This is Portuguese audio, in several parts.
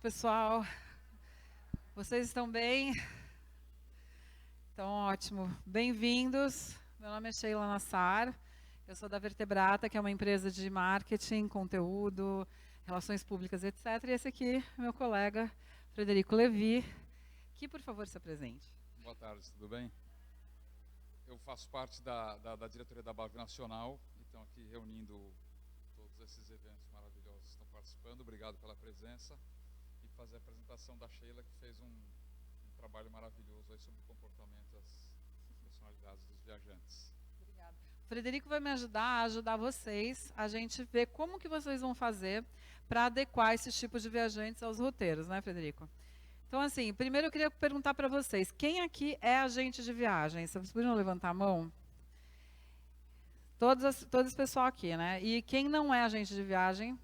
pessoal. Vocês estão bem? Então, ótimo. Bem-vindos. Meu nome é Sheila Nassar. Eu sou da Vertebrata, que é uma empresa de marketing, conteúdo, relações públicas, etc. E esse aqui é meu colega, Frederico Levi, que, por favor, se apresente. Boa tarde, tudo bem? Eu faço parte da diretoria da BAV Nacional, então aqui reunindo todos esses eventos maravilhosos que estão participando. Obrigado pela presença e fazer a apresentação da Sheila, que fez um trabalho maravilhoso aí sobre o comportamento das personalidades dos viajantes. Obrigada. O Frederico vai me ajudar vocês, a gente ver como que vocês vão fazer para adequar esses tipos de viajantes aos roteiros, né, Frederico? Então, assim, primeiro eu queria perguntar para vocês, quem aqui é agente de viagem? Vocês poderiam levantar a mão? Todo esse pessoal aqui, né? E quem não é agente de viagem?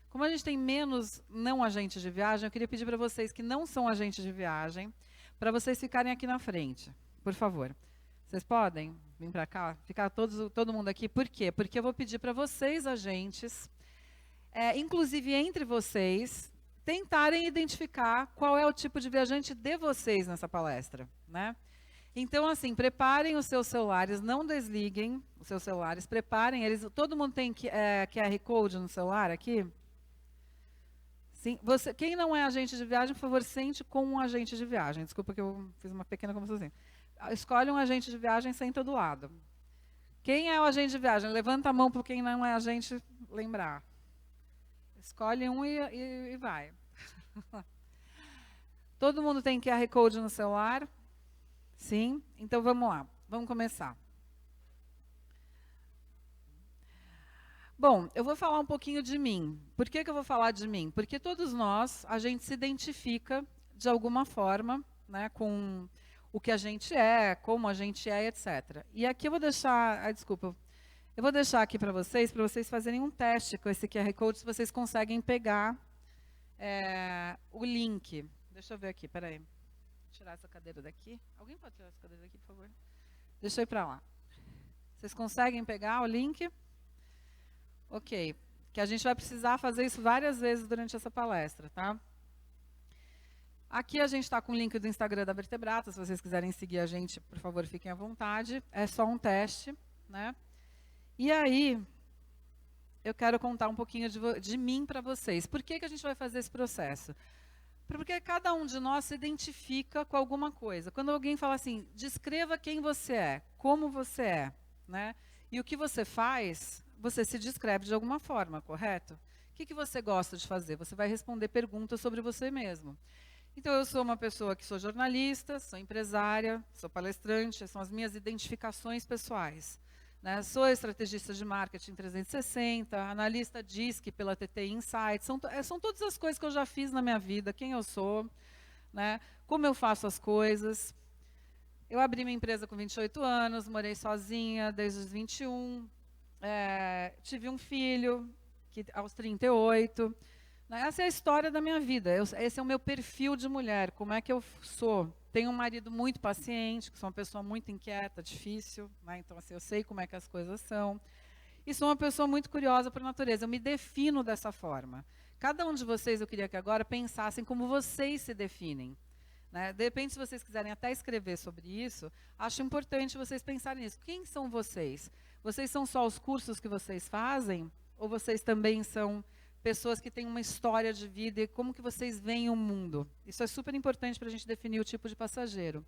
Como a gente tem menos não agentes de viagem, eu queria pedir para vocês que não são agentes de viagem, para vocês ficarem aqui na frente, por favor. Vocês podem vir para cá, ficar todo mundo aqui? Por quê? Porque eu vou pedir para vocês, agentes, inclusive entre vocês, tentarem identificar qual é o tipo de viajante de vocês nessa palestra, né? Então, assim, preparem os seus celulares, não desliguem os seus celulares, preparem eles. Todo mundo tem QR Code no celular aqui? Sim. Quem não é agente de viagem, por favor, sente com um agente de viagem. Desculpa que eu fiz uma pequena confusão. Escolhe um agente de viagem e senta do lado. Quem é o agente de viagem? Levanta a mão para quem não é agente lembrar. Escolhe um e vai. Todo mundo tem QR Code no celular? Sim? Então vamos lá, vamos começar. Bom, eu vou falar um pouquinho de mim. Por que eu vou falar de mim? Porque todos nós, a gente se identifica de alguma forma, né, com o que a gente é, como a gente é, etc. E aqui eu vou deixar, desculpa, eu vou deixar aqui para vocês fazerem um teste com esse QR Code, se vocês conseguem pegar o link. Deixa eu ver aqui, peraí. Vou tirar essa cadeira daqui. Alguém pode tirar essa cadeira daqui, por favor? Deixa eu ir para lá. Vocês conseguem pegar o link? Ok. Que a gente vai precisar fazer isso várias vezes durante essa palestra, tá? Aqui a gente está com o link do Instagram da Vertebrata. Se vocês quiserem seguir a gente, por favor, fiquem à vontade. É só um teste, né? E aí, eu quero contar um pouquinho de mim para vocês. Por que a gente vai fazer esse processo? Porque cada um de nós se identifica com alguma coisa. Quando alguém fala assim, descreva quem você é, como você é, né? E o que você faz, você se descreve de alguma forma, correto? O que você gosta de fazer? Você vai responder perguntas sobre você mesmo. Então, eu sou uma pessoa que sou jornalista, sou empresária, sou palestrante, são as minhas identificações pessoais. Né? Sou estrategista de marketing 360, analista DISC pela TTI Insights. São todas as coisas que eu já fiz na minha vida, quem eu sou, né? Como eu faço as coisas. Eu abri minha empresa com 28 anos, morei sozinha desde os 21, tive um filho aos 38. Essa é a história da minha vida, esse é o meu perfil de mulher, como é que eu sou. Tenho um marido muito paciente, que sou uma pessoa muito inquieta, difícil, né? Então assim, eu sei como é que as coisas são. E sou uma pessoa muito curiosa por natureza, eu me defino dessa forma. Cada um de vocês, eu queria que agora pensassem como vocês se definem. Né? De repente, se vocês quiserem até escrever sobre isso, acho importante vocês pensarem nisso. Quem são vocês? Vocês são só os cursos que vocês fazem? Ou vocês também são pessoas que têm uma história de vida e como que vocês veem o mundo? Isso é super importante para a gente definir o tipo de passageiro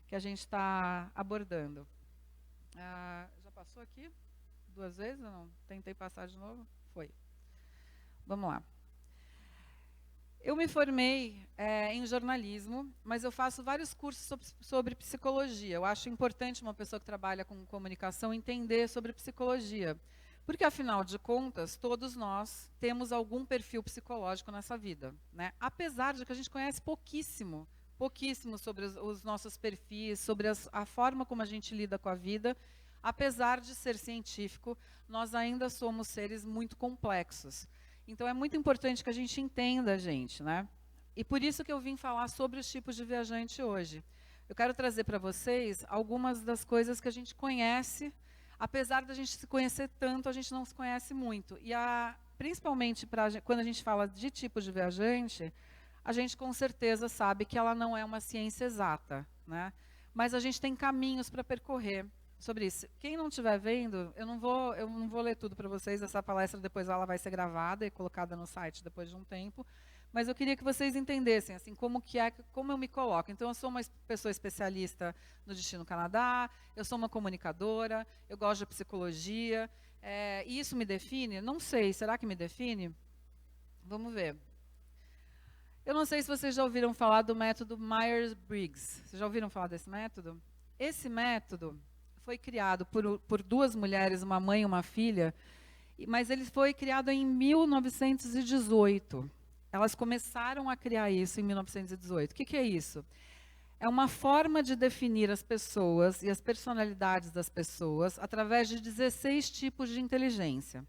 que a gente está abordando. Já passou aqui 2 vezes ou não? Tentei passar de novo? Foi. Vamos lá. Eu me formei em jornalismo, mas eu faço vários cursos sobre psicologia. Eu acho importante uma pessoa que trabalha com comunicação entender sobre psicologia. Porque, afinal de contas, todos nós temos algum perfil psicológico nessa vida. Né? Apesar de que a gente conhece pouquíssimo sobre os nossos perfis, sobre a forma como a gente lida com a vida. Apesar de ser científico, nós ainda somos seres muito complexos. Então, é muito importante que a gente entenda a gente, né? E por isso que eu vim falar sobre os tipos de viajante hoje. Eu quero trazer para vocês algumas das coisas que a gente conhece. Apesar da gente se conhecer tanto, a gente não se conhece muito. E principalmente quando a gente fala de tipo de viajante, a gente com certeza sabe que ela não é uma ciência exata, né? Mas a gente tem caminhos para percorrer sobre isso. Quem não estiver vendo, eu não vou ler tudo para vocês. Essa palestra depois ela vai ser gravada e colocada no site depois de um tempo. Mas eu queria que vocês entendessem assim como eu me coloco. Então eu sou uma pessoa especialista no Destino Canadá, eu sou uma comunicadora, eu gosto de psicologia. E isso me define? Não sei. Será que me define? Vamos ver. Eu não sei se vocês já ouviram falar do método Myers-Briggs. Vocês já ouviram falar desse método? Esse método foi criado por duas mulheres, uma mãe e uma filha, mas ele foi criado em 1918. Elas começaram a criar isso em 1918. O que é isso? É uma forma de definir as pessoas e as personalidades das pessoas através de 16 tipos de inteligência.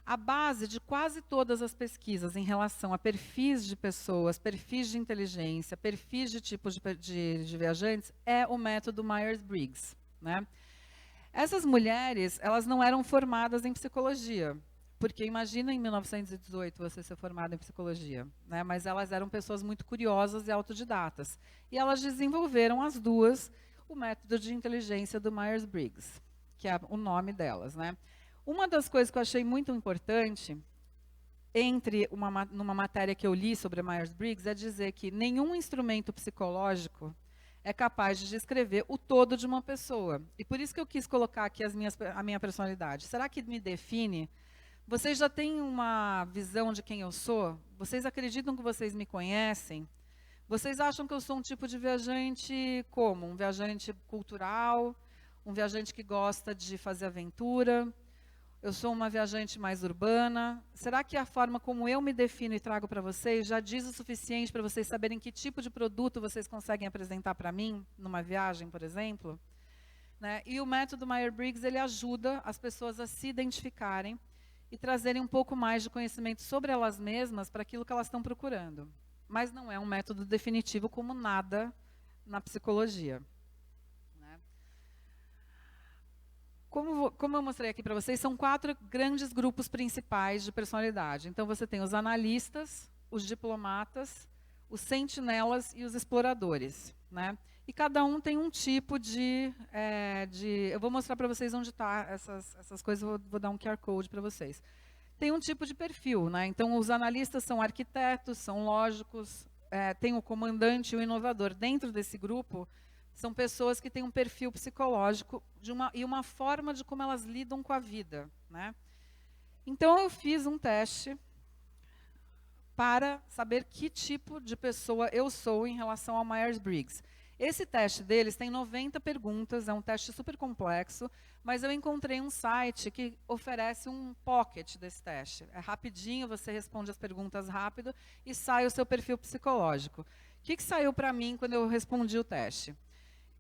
A base de quase todas as pesquisas em relação a perfis de pessoas, perfis de inteligência, perfis de tipos de viajantes, é o método Myers-Briggs, né? Essas mulheres, elas não eram formadas em psicologia, porque imagina em 1918 você ser formada em psicologia, né? Mas elas eram pessoas muito curiosas e autodidatas. E elas desenvolveram as duas o método de inteligência do Myers-Briggs, que é o nome delas, né? Uma das coisas que eu achei muito importante, numa matéria que eu li sobre a Myers-Briggs, é dizer que nenhum instrumento psicológico é capaz de descrever o todo de uma pessoa. E por isso que eu quis colocar aqui a minha personalidade. Será que me define? Vocês já têm uma visão de quem eu sou? Vocês acreditam que vocês me conhecem? Vocês acham que eu sou um tipo de viajante como? Um viajante cultural? Um viajante que gosta de fazer aventura? Eu sou uma viajante mais urbana? Será que a forma como eu me defino e trago para vocês já diz o suficiente para vocês saberem que tipo de produto vocês conseguem apresentar para mim, numa viagem, por exemplo? Né? E o método Myers-Briggs, ele ajuda as pessoas a se identificarem e trazerem um pouco mais de conhecimento sobre elas mesmas para aquilo que elas estão procurando. Mas não é um método definitivo como nada na psicologia. Como eu mostrei aqui para vocês, são 4 grandes grupos principais de personalidade. Então, você tem os analistas, os diplomatas, os sentinelas e os exploradores, né? E cada um tem um tipo eu vou mostrar para vocês onde está essas coisas, vou dar um QR Code para vocês. Tem um tipo de perfil, né? Então, os analistas são arquitetos, são lógicos, tem o comandante e o inovador. Dentro desse grupo, são pessoas que têm um perfil psicológico e uma forma de como elas lidam com a vida, né? Então, eu fiz um teste para saber que tipo de pessoa eu sou em relação ao Myers-Briggs. Esse teste deles tem 90 perguntas, é um teste super complexo, mas eu encontrei um site que oferece um pocket desse teste. É rapidinho, você responde as perguntas rápido e sai o seu perfil psicológico. O que saiu para mim quando eu respondi o teste?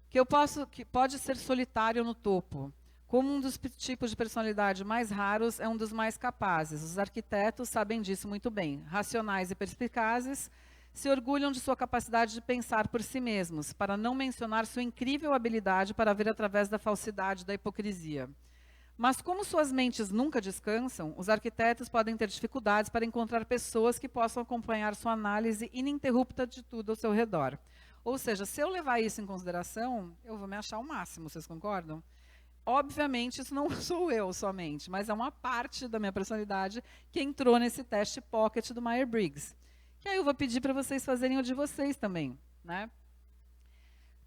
Que pode ser solitário no topo. Como um dos tipos de personalidade mais raros, é um dos mais capazes. Os arquitetos sabem disso muito bem. Racionais e perspicazes, se orgulham de sua capacidade de pensar por si mesmos, para não mencionar sua incrível habilidade para ver através da falsidade e da hipocrisia. Mas como suas mentes nunca descansam, os arquitetos podem ter dificuldades para encontrar pessoas que possam acompanhar sua análise ininterrupta de tudo ao seu redor. Ou seja, se eu levar isso em consideração, eu vou me achar o máximo, vocês concordam? Obviamente, isso não sou eu somente, mas é uma parte da minha personalidade que entrou nesse teste pocket do Myers-Briggs. Que aí eu vou pedir para vocês fazerem o de vocês também, né?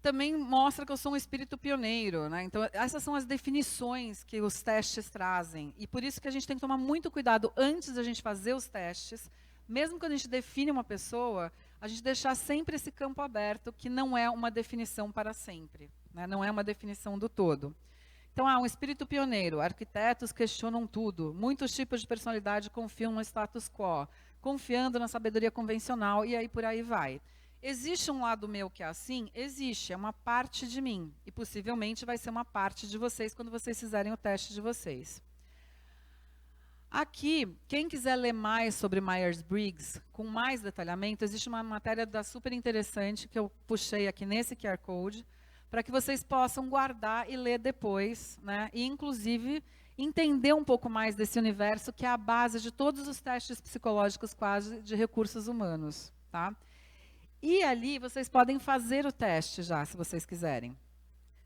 Também mostra que eu sou um espírito pioneiro, né? Então, essas são as definições que os testes trazem. E por isso que a gente tem que tomar muito cuidado antes da gente fazer os testes, mesmo quando a gente define uma pessoa, a gente deixar sempre esse campo aberto, que não é uma definição para sempre, né? Não é uma definição do todo. Então, um espírito pioneiro, arquitetos questionam tudo, muitos tipos de personalidade confiam no status quo, confiando na sabedoria convencional, e aí por aí vai. Existe um lado meu que é assim? Existe, é uma parte de mim, e possivelmente vai ser uma parte de vocês quando vocês fizerem o teste de vocês. Aqui, quem quiser ler mais sobre Myers-Briggs, com mais detalhamento, existe uma matéria super interessante que eu puxei aqui nesse QR Code, para que vocês possam guardar e ler depois, né? E, inclusive, entender um pouco mais desse universo que é a base de todos os testes psicológicos quase de recursos humanos, tá? E ali vocês podem fazer o teste já, se vocês quiserem.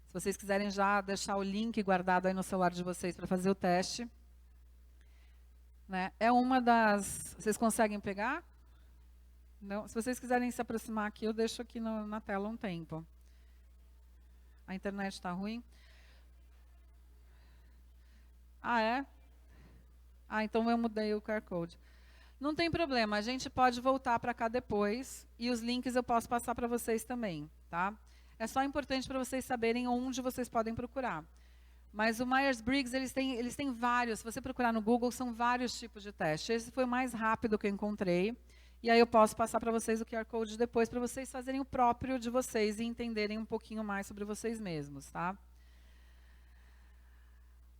Se vocês quiserem já deixar o link guardado aí no celular de vocês para fazer o teste. Né? É uma das... Vocês conseguem pegar? Não? Se vocês quiserem se aproximar aqui, eu deixo aqui na tela um tempo. A internet está ruim? Ah, é? Ah, então eu mudei o QR Code. Não tem problema, a gente pode voltar para cá depois e os links eu posso passar para vocês também, tá? É só importante para vocês saberem onde vocês podem procurar. Mas o Myers-Briggs, eles têm vários, se você procurar no Google, são vários tipos de teste. Esse foi o mais rápido que eu encontrei. E aí eu posso passar para vocês o QR Code depois, para vocês fazerem o próprio de vocês e entenderem um pouquinho mais sobre vocês mesmos, tá?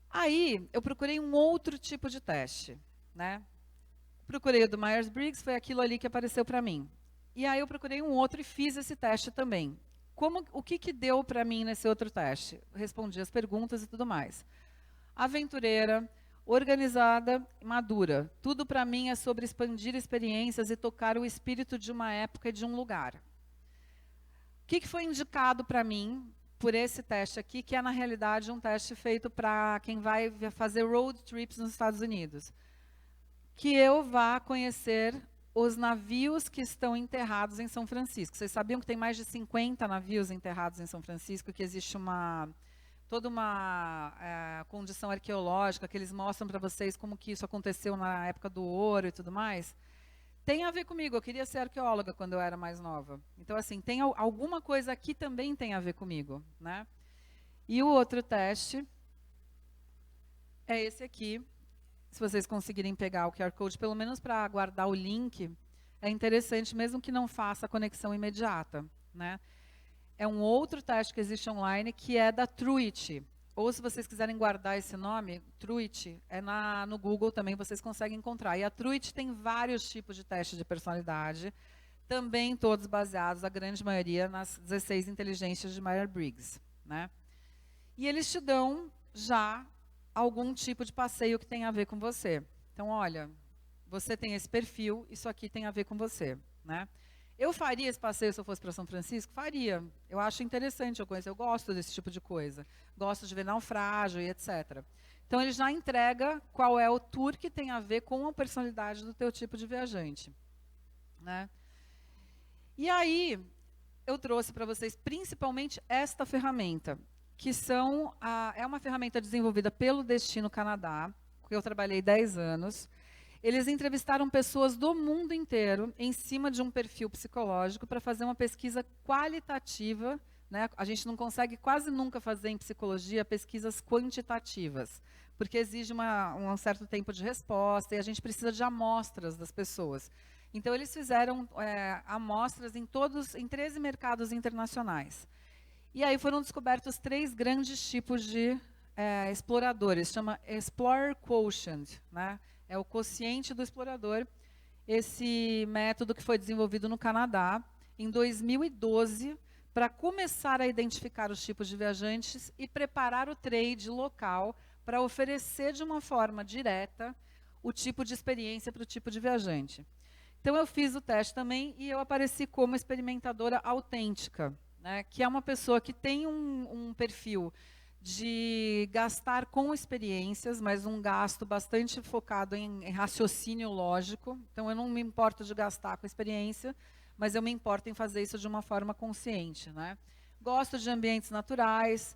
Aí, eu procurei um outro tipo de teste, né? Procurei o do Myers-Briggs, foi aquilo ali que apareceu para mim. E aí eu procurei um outro e fiz esse teste também. O que deu para mim nesse outro teste? Respondi as perguntas e tudo mais. Aventureira, organizada, madura. Tudo para mim é sobre expandir experiências e tocar o espírito de uma época e de um lugar. O que foi indicado para mim por esse teste aqui, que é na realidade um teste feito para quem vai fazer road trips nos Estados Unidos? Que eu vá conhecer os navios que estão enterrados em São Francisco. Vocês sabiam que tem mais de 50 navios enterrados em São Francisco, que existe toda uma condição arqueológica, que eles mostram para vocês como que isso aconteceu na época do ouro e tudo mais? Tem a ver comigo, eu queria ser arqueóloga quando eu era mais nova. Então, assim, tem alguma coisa aqui também tem a ver comigo, né? E o outro teste é esse aqui. Se vocês conseguirem pegar o QR Code, pelo menos para guardar o link, é interessante, mesmo que não faça a conexão imediata, né? É um outro teste que existe online, que é da Truit. Ou, se vocês quiserem guardar esse nome, Truit, no Google também vocês conseguem encontrar. E a Truit tem vários tipos de testes de personalidade, também todos baseados, a grande maioria, nas 16 inteligências de Myers-Briggs, né? E eles te dão já algum tipo de passeio que tem a ver com você. Então, olha, você tem esse perfil, isso aqui tem a ver com você, né? Eu faria esse passeio se eu fosse para São Francisco? Faria. Eu acho interessante, eu gosto desse tipo de coisa. Gosto de ver naufrágio e etc. Então, ele já entrega qual é o tour que tem a ver com a personalidade do teu tipo de viajante, né? E aí, eu trouxe para vocês principalmente esta ferramenta, que é uma ferramenta desenvolvida pelo Destino Canadá, que eu trabalhei 10 anos. Eles entrevistaram pessoas do mundo inteiro em cima de um perfil psicológico para fazer uma pesquisa qualitativa, né? A gente não consegue quase nunca fazer em psicologia pesquisas quantitativas, porque exige um certo tempo de resposta e a gente precisa de amostras das pessoas. Então, eles fizeram amostras em 13 mercados internacionais. E aí foram descobertos 3 grandes tipos de exploradores, chama Explorer Quotient, né? É o quociente do explorador. Esse método que foi desenvolvido no Canadá em 2012 para começar a identificar os tipos de viajantes e preparar o trade local para oferecer de uma forma direta o tipo de experiência para o tipo de viajante. Então, eu fiz o teste também e eu apareci como experimentadora autêntica, né, que é uma pessoa que tem um perfil de gastar com experiências, mas um gasto bastante focado em raciocínio lógico. Então, eu não me importo de gastar com experiência, mas eu me importo em fazer isso de uma forma consciente, né? Gosto de ambientes naturais,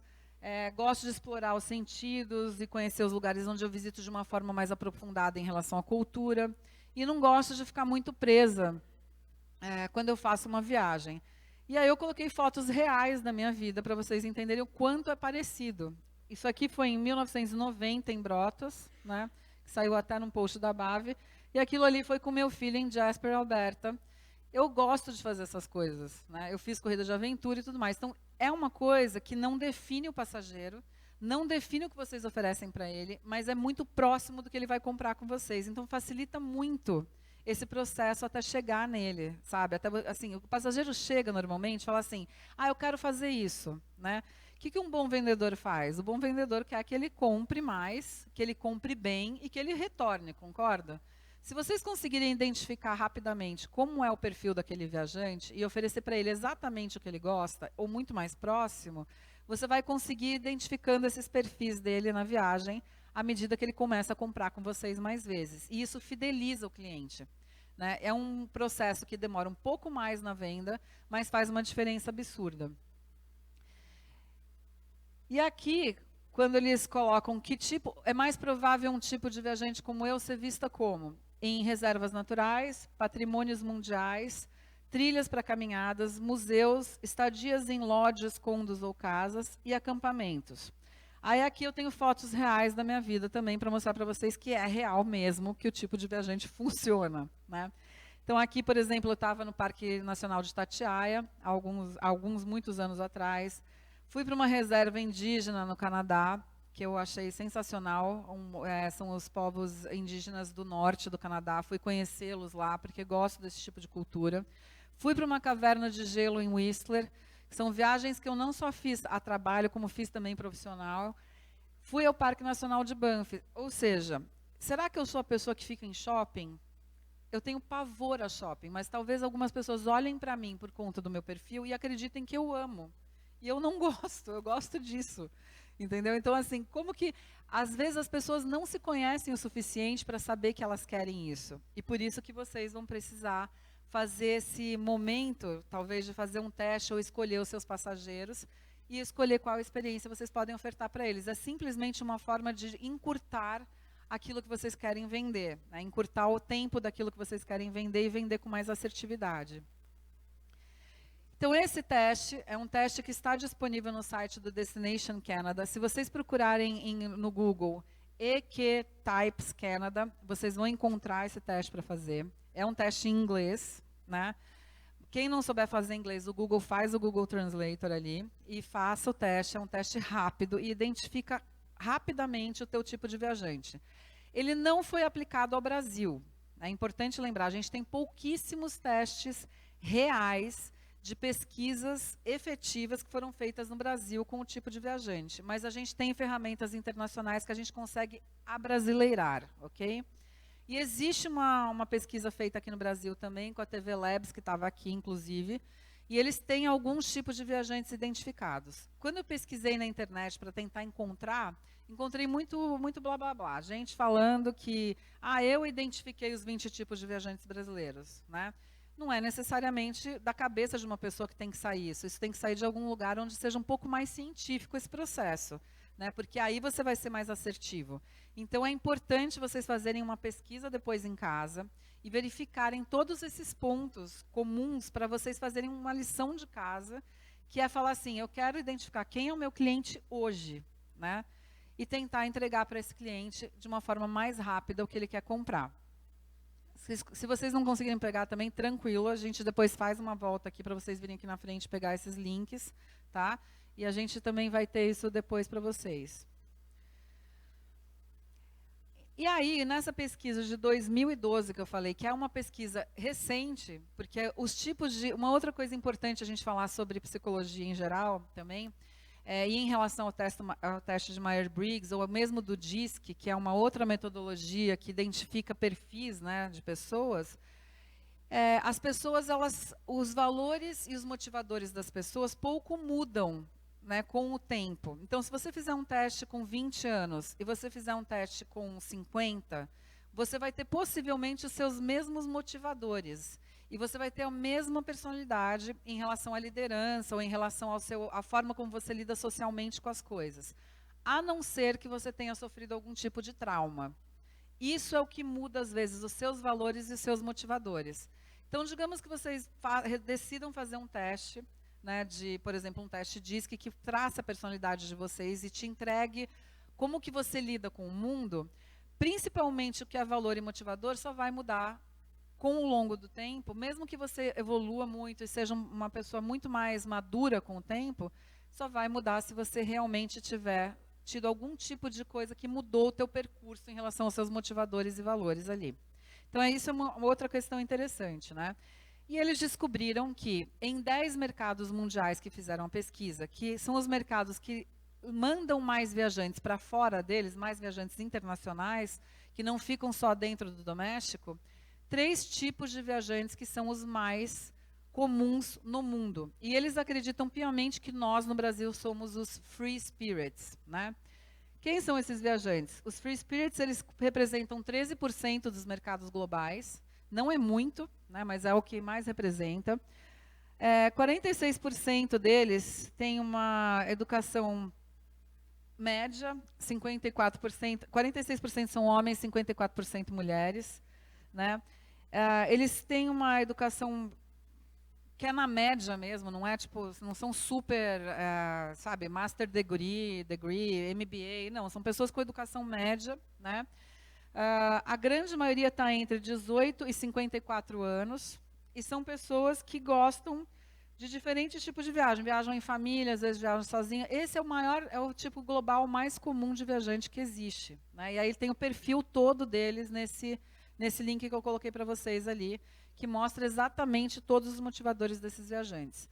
gosto de explorar os sentidos e conhecer os lugares onde eu visito de uma forma mais aprofundada em relação à cultura. E não gosto de ficar muito presa quando eu faço uma viagem. E aí eu coloquei fotos reais da minha vida para vocês entenderem o quanto é parecido. Isso aqui foi em 1990 em Brotas, né? Saiu até num post da Bave. E aquilo ali foi com meu filho em Jasper, Alberta. Eu gosto de fazer essas coisas, né? Eu fiz corrida de aventura e tudo mais. Então, é uma coisa que não define o passageiro, não define o que vocês oferecem para ele, mas é muito próximo do que ele vai comprar com vocês. Então, facilita muito esse processo até chegar nele, sabe? Até, assim, o passageiro chega normalmente e fala assim, eu quero fazer isso, né? que um bom vendedor faz? O bom vendedor quer que ele compre mais, que ele compre bem e que ele retorne, concorda? Se vocês conseguirem identificar rapidamente como é o perfil daquele viajante e oferecer para ele exatamente o que ele gosta, ou muito mais próximo, você vai conseguir ir identificando esses perfis dele na viagem à medida que ele começa a comprar com vocês mais vezes. E isso fideliza o cliente. Né? É um processo que demora um pouco mais na venda, mas faz uma diferença absurda. E aqui, quando eles colocam que tipo, é mais provável um tipo de viajante como eu ser vista como? Em reservas naturais, patrimônios mundiais, trilhas para caminhadas, museus, estadias em lodges, condos ou casas e acampamentos. Aí aqui eu tenho fotos reais da minha vida também para mostrar para vocês que é real mesmo que o tipo de viajante funciona, né? Então aqui, por exemplo, eu estava no Parque Nacional de Itatiaia, muitos anos atrás. Fui para uma reserva indígena no Canadá, que eu achei sensacional. São os povos indígenas do norte do Canadá. Fui conhecê-los lá, porque gosto desse tipo de cultura. Fui para uma caverna de gelo em Whistler. São viagens que eu não só fiz a trabalho, como fiz também profissional. Fui ao Parque Nacional de Banff. Ou seja, será que eu sou a pessoa que fica em shopping? Eu tenho pavor a shopping, mas talvez algumas pessoas olhem para mim por conta do meu perfil e acreditem que eu amo. E eu não gosto, eu gosto disso. Entendeu? Então, assim, como que às vezes as pessoas não se conhecem o suficiente para saber que elas querem isso. E por isso que vocês vão precisar fazer esse momento, talvez de fazer um teste ou escolher os seus passageiros e escolher qual experiência vocês podem ofertar para eles. É simplesmente uma forma de encurtar aquilo que vocês querem vender, né? Encurtar o tempo daquilo que vocês querem vender e vender com mais assertividade. Então, esse teste é um teste que está disponível no site do Destination Canada. Se vocês procurarem no Google EQ Types Canada, vocês vão encontrar esse teste para fazer. É um teste em inglês, né? Quem não souber fazer inglês, o Google faz o Google Translator ali e faça o teste. É um teste rápido e identifica rapidamente o teu tipo de viajante. Ele não foi aplicado ao Brasil. É importante lembrar, a gente tem pouquíssimos testes reais de pesquisas efetivas que foram feitas no Brasil com o tipo de viajante. Mas a gente tem ferramentas internacionais que a gente consegue abrasileirar, ok? E existe uma pesquisa feita aqui no Brasil também, com a TV Labs, que estava aqui, inclusive, e eles têm alguns tipos de viajantes identificados. Quando eu pesquisei na internet para tentar encontrei muito blá blá blá. Gente falando que, eu identifiquei os 20 tipos de viajantes brasileiros, né? Não é necessariamente da cabeça de uma pessoa que tem que sair isso. Isso tem que sair de algum lugar onde seja um pouco mais científico esse processo, né? Porque aí você vai ser mais assertivo. Então é importante vocês fazerem uma pesquisa depois em casa e verificarem todos esses pontos comuns para vocês fazerem uma lição de casa, que é falar assim, eu quero identificar quem é o meu cliente hoje, né? E tentar entregar para esse cliente de uma forma mais rápida o que ele quer comprar. Se vocês não conseguirem pegar também, tranquilo, a gente depois faz uma volta aqui para vocês virem aqui na frente pegar esses links, tá? E a gente também vai ter isso depois para vocês. E aí, nessa pesquisa de 2012 que eu falei, que é uma pesquisa recente, porque os tipos de... Uma outra coisa importante a gente falar sobre psicologia em geral também, e em relação ao teste de Myers-Briggs, ou mesmo do DISC, que é uma outra metodologia que identifica perfis, né, de pessoas, as pessoas, os valores e os motivadores das pessoas pouco mudam, né, com o tempo. Então, se você fizer um teste com 20 anos e você fizer um teste com 50, você vai ter possivelmente os seus mesmos motivadores. E você vai ter a mesma personalidade em relação à liderança ou em relação à forma como você lida socialmente com as coisas. A não ser que você tenha sofrido algum tipo de trauma. Isso é o que muda, às vezes, os seus valores e os seus motivadores. Então, digamos que vocês decidam fazer um teste, né, por exemplo, um teste DISC que traça a personalidade de vocês e te entregue como que você lida com o mundo. Principalmente o que é valor e motivador só vai mudar com o longo do tempo, mesmo que você evolua muito e seja uma pessoa muito mais madura com o tempo, só vai mudar se você realmente tiver tido algum tipo de coisa que mudou o teu percurso em relação aos seus motivadores e valores ali. Então, isso é uma outra questão interessante, né? E eles descobriram que em 10 mercados mundiais que fizeram a pesquisa, que são os mercados que mandam mais viajantes para fora deles, mais viajantes internacionais, que não ficam só dentro do doméstico, 3 tipos de viajantes que são os mais comuns no mundo. E eles acreditam piamente que nós, no Brasil, somos os free spirits, né? Quem são esses viajantes? Os free spirits, eles representam 13% dos mercados globais. Não é muito, né, mas é o que mais representa. 46% deles têm uma educação média, 54%, 46% são homens, 54% mulheres, né? Eles têm uma educação que é na média mesmo, não é tipo, não são super, sabe, master degree, MBA, não, são pessoas com educação média, né? A grande maioria está entre 18 e 54 anos, e são pessoas que gostam de diferentes tipos de viagem. Viajam em família, às vezes viajam sozinha. Esse é o tipo global mais comum de viajante que existe, né? E aí tem o perfil todo deles nesse link que eu coloquei para vocês ali, que mostra exatamente todos os motivadores desses viajantes.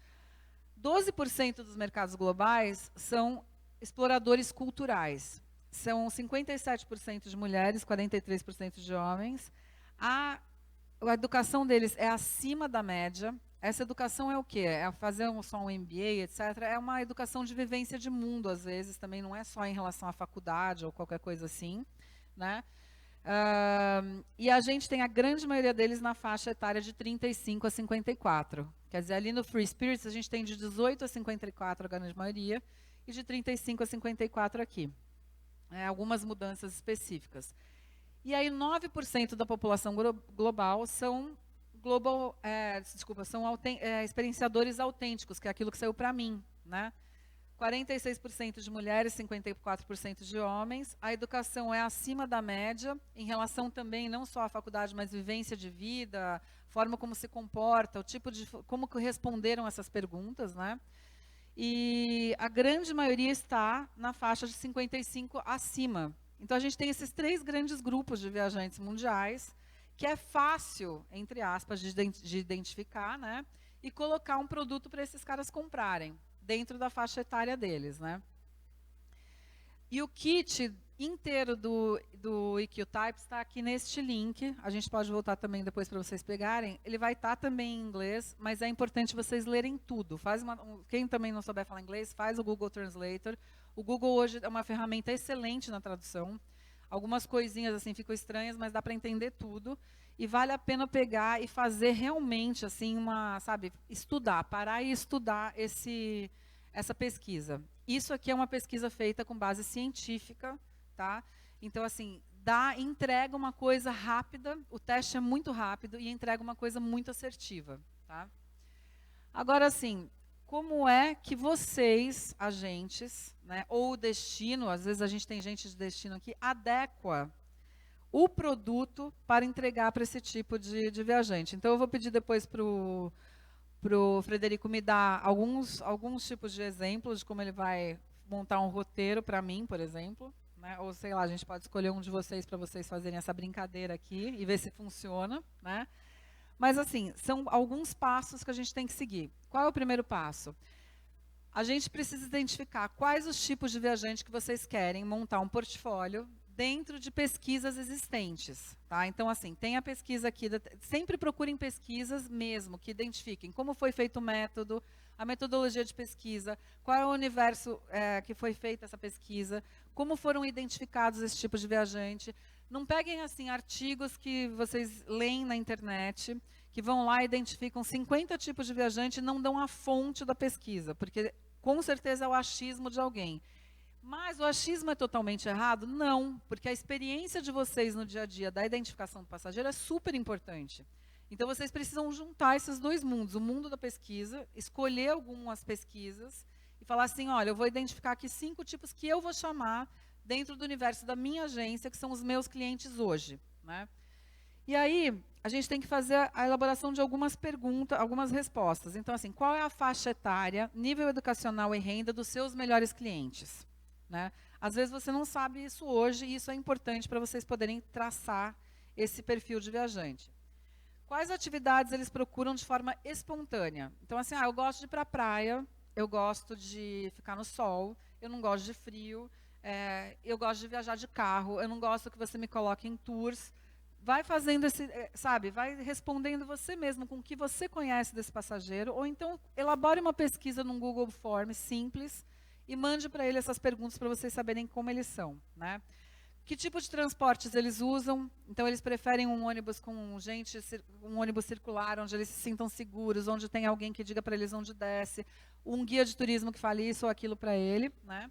12% dos mercados globais são exploradores culturais. São 57% de mulheres, 43% de homens. A educação deles é acima da média. Essa educação é o quê? É fazer só um MBA, etc. É uma educação de vivência de mundo, às vezes, também não é só em relação à faculdade ou qualquer coisa assim, né? E a gente tem a grande maioria deles na faixa etária de 35 a 54. Quer dizer, ali no Free Spirits a gente tem de 18 a 54 a grande maioria, e de 35 a 54 aqui. Algumas mudanças específicas. E aí 9% da população global são experienciadores autênticos, que é aquilo que saiu para mim, né? 46% de mulheres, 54% de homens. A educação é acima da média, em relação também não só à faculdade, mas vivência de vida, forma como se comporta, o tipo de como que responderam essas perguntas, né? E a grande maioria está na faixa de 55 acima. Então a gente tem esses 3 grandes grupos de viajantes mundiais, que é fácil, entre aspas, de identificar, né? E colocar um produto para esses caras comprarem, dentro da faixa etária deles, né? E o kit inteiro do EQ Type está aqui neste link. A gente pode voltar também depois para vocês pegarem. Ele vai estar também em inglês, mas é importante vocês lerem tudo. Quem também não souber falar inglês, faz o Google Translator. O Google hoje é uma ferramenta excelente na tradução. Algumas coisinhas assim ficam estranhas, mas dá para entender tudo. E vale a pena pegar e fazer realmente assim estudar, parar e estudar essa pesquisa. Isso aqui é uma pesquisa feita com base científica, tá? Então assim, entrega uma coisa rápida, o teste é muito rápido e entrega uma coisa muito assertiva, tá? Agora assim, como é que vocês, agentes, né, ou o destino, às vezes a gente tem gente de destino aqui, adequa o produto para entregar para esse tipo de viajante. Então, eu vou pedir depois para o Frederico me dar alguns tipos de exemplos de como ele vai montar um roteiro para mim, por exemplo. Né? Ou, sei lá, a gente pode escolher um de vocês para vocês fazerem essa brincadeira aqui e ver se funciona. Né? Mas, assim, são alguns passos que a gente tem que seguir. Qual é o primeiro passo? A gente precisa identificar quais os tipos de viajante que vocês querem montar um portfólio dentro de pesquisas existentes, tá? Então, assim, tem a pesquisa aqui, sempre procurem pesquisas mesmo, que identifiquem como foi feito o método, a metodologia de pesquisa, qual é o universo que foi feita essa pesquisa, como foram identificados esse tipo de viajante. Não peguem, assim, artigos que vocês leem na internet, que vão lá e identificam 50 tipos de viajante e não dão a fonte da pesquisa, porque, com certeza, é o achismo de alguém. Mas o achismo é totalmente errado? Não, porque a experiência de vocês no dia a dia da identificação do passageiro é super importante. Então, vocês precisam juntar esses 2 mundos, o mundo da pesquisa, escolher algumas pesquisas e falar assim, olha, eu vou identificar aqui 5 tipos que eu vou chamar dentro do universo da minha agência, que são os meus clientes hoje. Né? E aí, a gente tem que fazer a elaboração de algumas perguntas, algumas respostas. Então, assim, qual é a faixa etária, nível educacional e renda dos seus melhores clientes? Né? Às vezes você não sabe isso hoje, e isso é importante para vocês poderem traçar esse perfil de viajante. Quais atividades eles procuram de forma espontânea? Então, assim, eu gosto de ir para a praia, eu gosto de ficar no sol, eu não gosto de frio, eu gosto de viajar de carro, eu não gosto que você me coloque em tours. Vai fazendo sabe, vai respondendo você mesmo com o que você conhece desse passageiro, ou então elabore uma pesquisa num Google Form simples e mande para ele essas perguntas para vocês saberem como eles são, né? Que tipo de transportes eles usam? Então, eles preferem um ônibus com gente, um ônibus circular, onde eles se sintam seguros, onde tem alguém que diga para eles onde desce, um guia de turismo que fale isso ou aquilo para ele, né?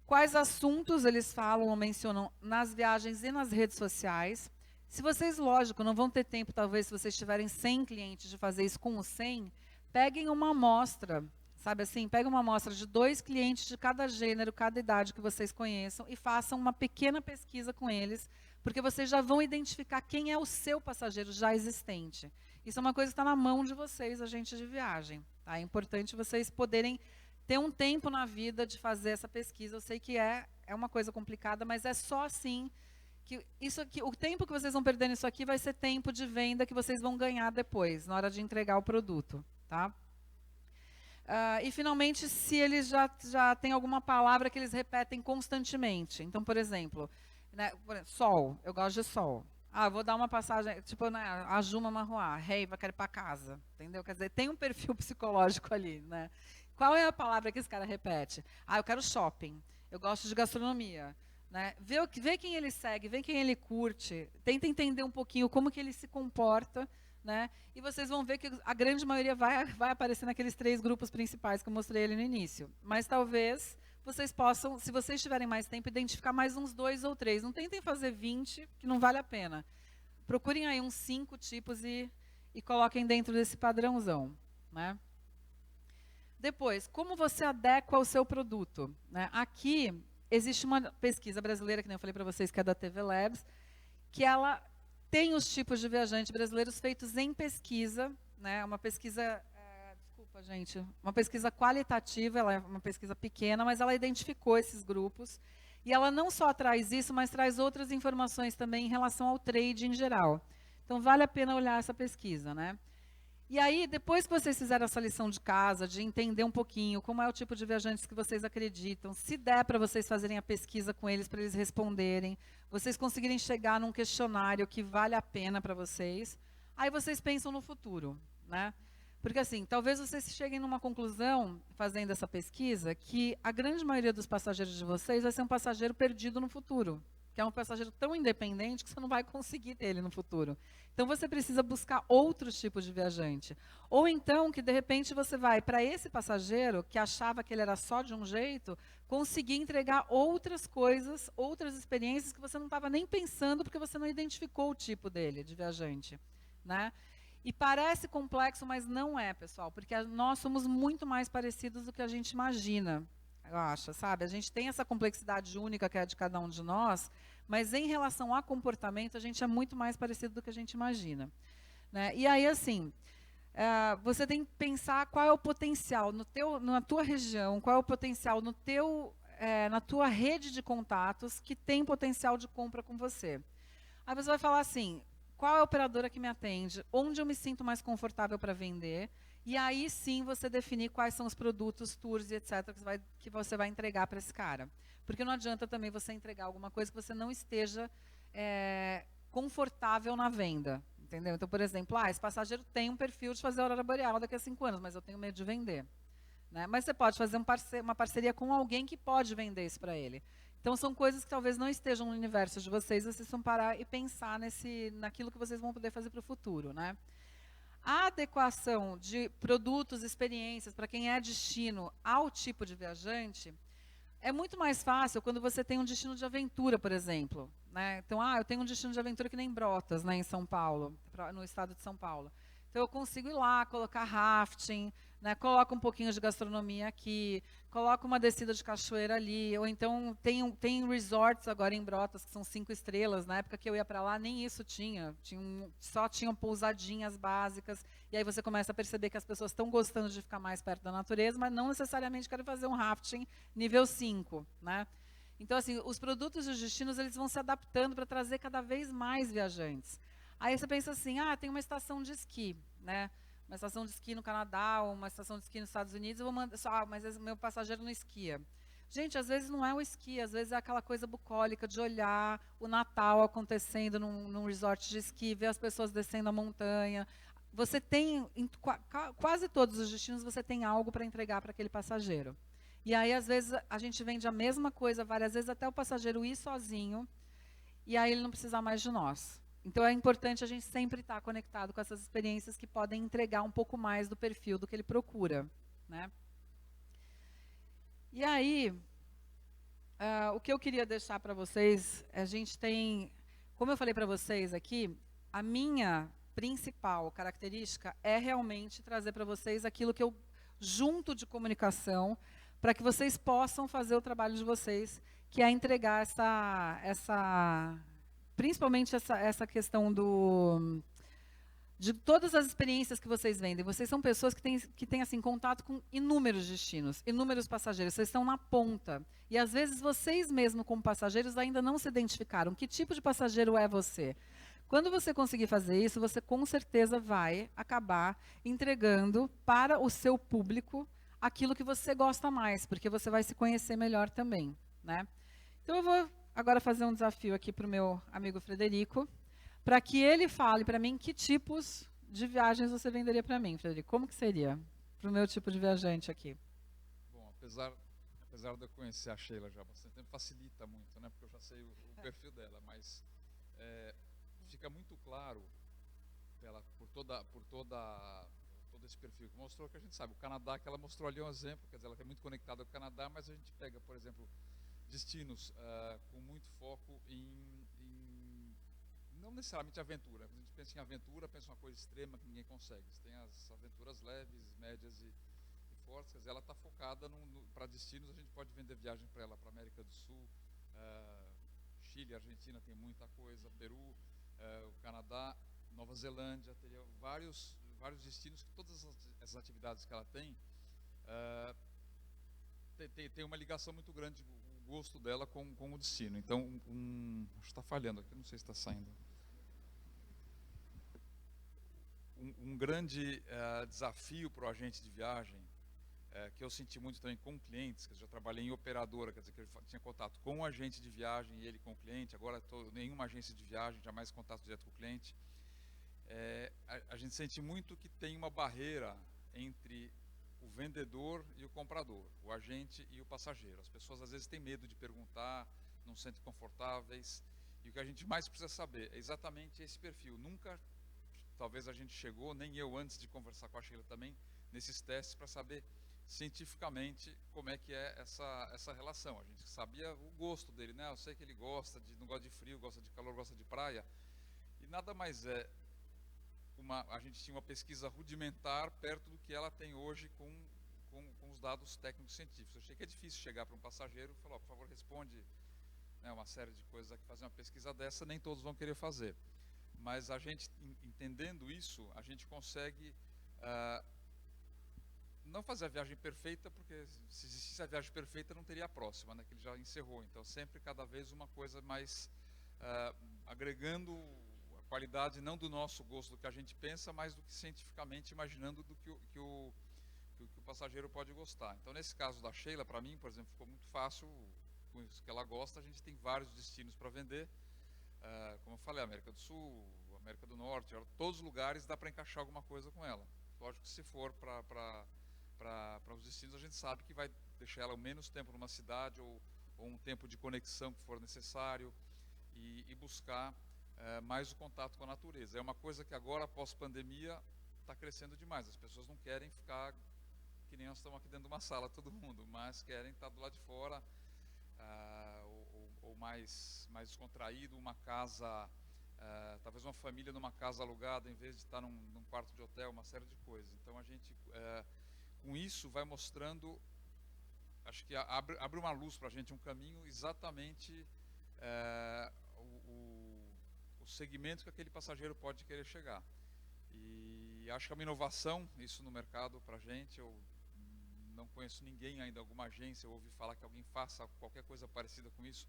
Quais assuntos eles falam ou mencionam nas viagens e nas redes sociais? Se vocês, lógico, não vão ter tempo, talvez, se vocês tiverem 100 clientes, de fazer isso com os 100, peguem uma amostra. Sabe assim, pega uma amostra de 2 clientes de cada gênero, cada idade que vocês conheçam e façam uma pequena pesquisa com eles, porque vocês já vão identificar quem é o seu passageiro já existente. Isso é uma coisa que está na mão de vocês, agentes de viagem. Tá? É importante vocês poderem ter um tempo na vida de fazer essa pesquisa. Eu sei que é uma coisa complicada, mas é só assim que isso aqui, o tempo que vocês vão perder nisso aqui vai ser tempo de venda que vocês vão ganhar depois, na hora de entregar o produto. Tá? E, finalmente, se eles já têm alguma palavra que eles repetem constantemente. Então, por exemplo, né, sol, eu gosto de sol. Eu vou dar uma passagem, tipo, né, a Juma Marruá, Reiva, quero ir para casa. Entendeu? Quer dizer, tem um perfil psicológico ali. Né? Qual é a palavra que esse cara repete? Eu quero shopping, eu gosto de gastronomia. Né? Vê quem ele segue, vê quem ele curte. Tenta entender um pouquinho como que ele se comporta. Né? E vocês vão ver que a grande maioria vai aparecer naqueles 3 grupos principais que eu mostrei ali no início. Mas talvez vocês possam, se vocês tiverem mais tempo, identificar mais uns 2 ou 3. Não tentem fazer 20, que não vale a pena. Procurem aí uns 5 tipos e coloquem dentro desse padrãozão. Né? Depois, como você adequa o seu produto? Né? Aqui existe uma pesquisa brasileira, que nem eu falei para vocês, que é da TV Labs, que ela tem os tipos de viajantes brasileiros feitos em pesquisa, né? Uma pesquisa, desculpa, gente, uma pesquisa qualitativa, ela é uma pesquisa pequena, mas ela identificou esses grupos. E ela não só traz isso, mas traz outras informações também em relação ao trade em geral. Então, vale a pena olhar essa pesquisa, né? E aí, depois que vocês fizeram essa lição de casa, de entender um pouquinho como é o tipo de viajantes que vocês acreditam, se der para vocês fazerem a pesquisa com eles, para eles responderem, vocês conseguirem chegar num questionário que vale a pena para vocês, aí vocês pensam no futuro, né? Porque assim, talvez vocês cheguem numa conclusão, fazendo essa pesquisa, que a grande maioria dos passageiros de vocês vai ser um passageiro perdido no futuro, que é um passageiro tão independente que você não vai conseguir ter ele no futuro. Então, você precisa buscar outros tipos de viajante. Ou então, que de repente você vai para esse passageiro, que achava que ele era só de um jeito, conseguir entregar outras coisas, outras experiências que você não estava nem pensando, porque você não identificou o tipo dele, de viajante. Né? E parece complexo, mas não é, pessoal, porque nós somos muito mais parecidos do que a gente imagina. Eu acho, sabe? A gente tem essa complexidade única que é de cada um de nós, mas em relação a comportamento, a gente é muito mais parecido do que a gente imagina. Né? E aí, assim, você tem que pensar qual é o potencial na tua região, qual é o potencial na tua rede de contatos que tem potencial de compra com você. Aí você vai falar assim, qual é a operadora que me atende, onde eu me sinto mais confortável para vender, e aí sim você definir quais são os produtos, tours e etc. que você vai entregar para esse cara. Porque não adianta também você entregar alguma coisa que você não esteja confortável na venda. Entendeu? Então, por exemplo, esse passageiro tem um perfil de fazer a aurora boreal daqui a 5 anos, mas eu tenho medo de vender. Né? Mas você pode fazer uma parceria com alguém que pode vender isso para ele. Então, são coisas que talvez não estejam no universo de vocês vão parar e pensar naquilo que vocês vão poder fazer para o futuro. Né? A adequação de produtos, experiências, para quem é destino ao tipo de viajante, é muito mais fácil quando você tem um destino de aventura, por exemplo. Né? Então, eu tenho um destino de aventura que nem Brotas, né, em São Paulo, no estado de São Paulo. Então, eu consigo ir lá, colocar rafting, né, coloco um pouquinho de gastronomia aqui, coloco uma descida de cachoeira ali, ou então tem resorts agora em Brotas, que são 5 estrelas. Na época que eu ia para lá, nem isso só tinham pousadinhas básicas, e aí você começa a perceber que as pessoas estão gostando de ficar mais perto da natureza, mas não necessariamente querem fazer um rafting nível 5. Né? Então, assim, os produtos e os destinos eles vão se adaptando para trazer cada vez mais viajantes. Aí você pensa assim, tem uma estação de esqui, né? Uma estação de esqui no Canadá, ou uma estação de esqui nos Estados Unidos, eu vou mandar, mas meu passageiro não esquia. Gente, às vezes não é o esqui, às vezes é aquela coisa bucólica de olhar o Natal acontecendo num resort de esqui, ver as pessoas descendo a montanha. Você tem, em quase todos os destinos, você tem algo para entregar para aquele passageiro. E aí, às vezes, a gente vende a mesma coisa várias vezes, até o passageiro ir sozinho, e aí ele não precisa mais de nós. Então, é importante a gente sempre estar conectado com essas experiências que podem entregar um pouco mais do perfil do que ele procura, né? E aí, o que eu queria deixar para vocês, a gente tem, como eu falei para vocês aqui, a minha principal característica é realmente trazer para vocês aquilo que eu junto de comunicação, para que vocês possam fazer o trabalho de vocês, que é entregar principalmente essa questão de todas as experiências que vocês vendem. Vocês são pessoas que têm assim, contato com inúmeros destinos, inúmeros passageiros. Vocês estão na ponta. E, às vezes, vocês mesmo, como passageiros, ainda não se identificaram. Que tipo de passageiro é você? Quando você conseguir fazer isso, você, com certeza, vai acabar entregando para o seu público aquilo que você gosta mais, porque você vai se conhecer melhor também, né? Então, eu vou agora fazer um desafio aqui para o meu amigo Frederico, para que ele fale para mim que tipos de viagens você venderia para mim, Frederico. Como que seria para o meu tipo de viajante aqui? Bom, apesar de eu conhecer a Sheila já há bastante tempo, facilita muito, né? Porque eu já sei o perfil dela, mas fica muito claro todo esse perfil que mostrou, que a gente sabe. O Canadá, que ela mostrou ali um exemplo, quer dizer, ela é muito conectada com o Canadá, mas a gente pega, por exemplo, destinos com muito foco não necessariamente aventura. Quando a gente pensa em aventura, pensa em uma coisa extrema que ninguém consegue. Você tem as aventuras leves, médias e fortes. Quer dizer, ela está focada para destinos. A gente pode vender viagem para ela, para América do Sul, Chile, Argentina tem muita coisa, Peru, o Canadá, Nova Zelândia, teria vários destinos que todas essas atividades que ela tem tem uma ligação muito grande, o gosto dela com o destino. Então, acho que está falhando aqui, não sei se está saindo. Um grande desafio para o agente de viagem, que eu senti muito também com clientes, que eu já trabalhei em operadora, quer dizer, que eu tinha contato com o agente de viagem e ele com o cliente, agora estou em nenhuma agência de viagem, jamais contato direto com o cliente. A gente sente muito que tem uma barreira entre o vendedor e o comprador, o agente e o passageiro. As pessoas às vezes têm medo de perguntar, não se sentem confortáveis, e o que a gente mais precisa saber é exatamente esse perfil. Nunca, talvez a gente chegou, nem eu antes de conversar com a Sheila também, nesses testes para saber cientificamente como é que é essa relação. A gente sabia o gosto dele, né? Eu sei que ele não gosta de frio, gosta de calor, gosta de praia, e nada mais é a gente tinha uma pesquisa rudimentar perto do que ela tem hoje com os dados técnicos científicos. Eu achei que é difícil chegar para um passageiro e falar, por favor, responde, né, uma série de coisas aqui, fazer uma pesquisa dessa, nem todos vão querer fazer. Mas a gente, entendendo isso, a gente consegue não fazer a viagem perfeita, porque se existisse a viagem perfeita não teria a próxima, né, que ele já encerrou. Então sempre cada vez uma coisa mais agregando qualidade não do nosso gosto, do que a gente pensa, mas do que cientificamente imaginando do que o passageiro pode gostar. Então, nesse caso da Sheila, para mim, por exemplo, ficou muito fácil com isso que ela gosta. A gente tem vários destinos para vender, como eu falei, América do Sul, América do Norte, todos os lugares dá para encaixar alguma coisa com ela. Lógico que se for para os destinos, a gente sabe que vai deixar ela o menos tempo numa cidade ou um tempo de conexão que for necessário e buscar mais o contato com a natureza. É uma coisa que agora, após pandemia, está crescendo demais. As pessoas não querem ficar que nem nós estamos aqui dentro de uma sala, todo mundo, mas querem estar do lado de fora, ou mais descontraído, uma casa, talvez uma família numa casa alugada, em vez de estar num quarto de hotel, uma série de coisas. Então a gente, com isso, vai mostrando, acho que abre uma luz para a gente, um caminho exatamente o segmento que aquele passageiro pode querer chegar. E acho que é uma inovação isso no mercado para a gente. Eu não conheço ninguém ainda, alguma agência, eu ouvi falar que alguém faça qualquer coisa parecida com isso,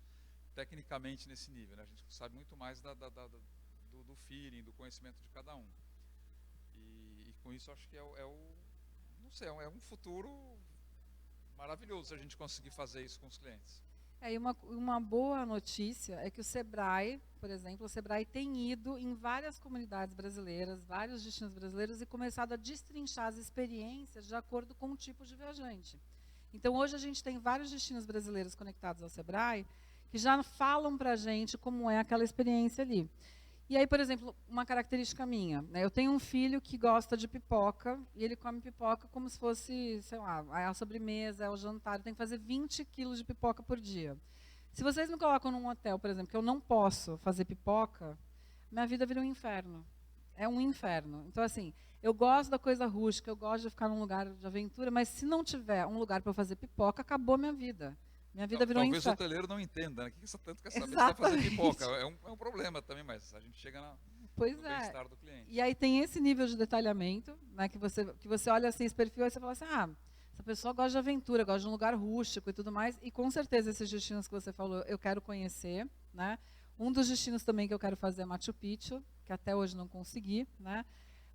tecnicamente nesse nível, né? A gente sabe muito mais do do feeling, do conhecimento de cada um. E com isso acho que não sei, é um futuro maravilhoso se a gente conseguir fazer isso com os clientes. E uma boa notícia é que o Sebrae, por exemplo, o Sebrae tem ido em várias comunidades brasileiras, vários destinos brasileiros, e começado a destrinchar as experiências de acordo com o tipo de viajante. Então, hoje a gente tem vários destinos brasileiros conectados ao Sebrae, que já falam para a gente como é aquela experiência ali. E aí, por exemplo, uma característica minha, né? Eu tenho um filho que gosta de pipoca, e ele come pipoca como se fosse, sei lá, a sobremesa, é o jantar. Eu tenho que fazer 20 quilos de pipoca por dia. Se vocês me colocam num hotel, por exemplo, que eu não posso fazer pipoca, minha vida vira um inferno. É um inferno. Então, assim, eu gosto da coisa rústica, eu gosto de ficar num lugar de aventura, mas se não tiver um lugar para eu fazer pipoca, acabou a minha vida. Minha vida virou um inferno. Talvez o hoteleiro não entenda, né? O que você tanto quer saber se vai fazer pipoca? É um problema também, mas a gente chega no bem-estar do cliente. E aí tem esse nível de detalhamento, né, que você olha assim esse perfil e você fala assim, essa pessoa gosta de aventura, gosta de um lugar rústico e tudo mais, e com certeza esses destinos que você falou eu quero conhecer, né? Um dos destinos também que eu quero fazer é Machu Picchu, que até hoje não consegui, né?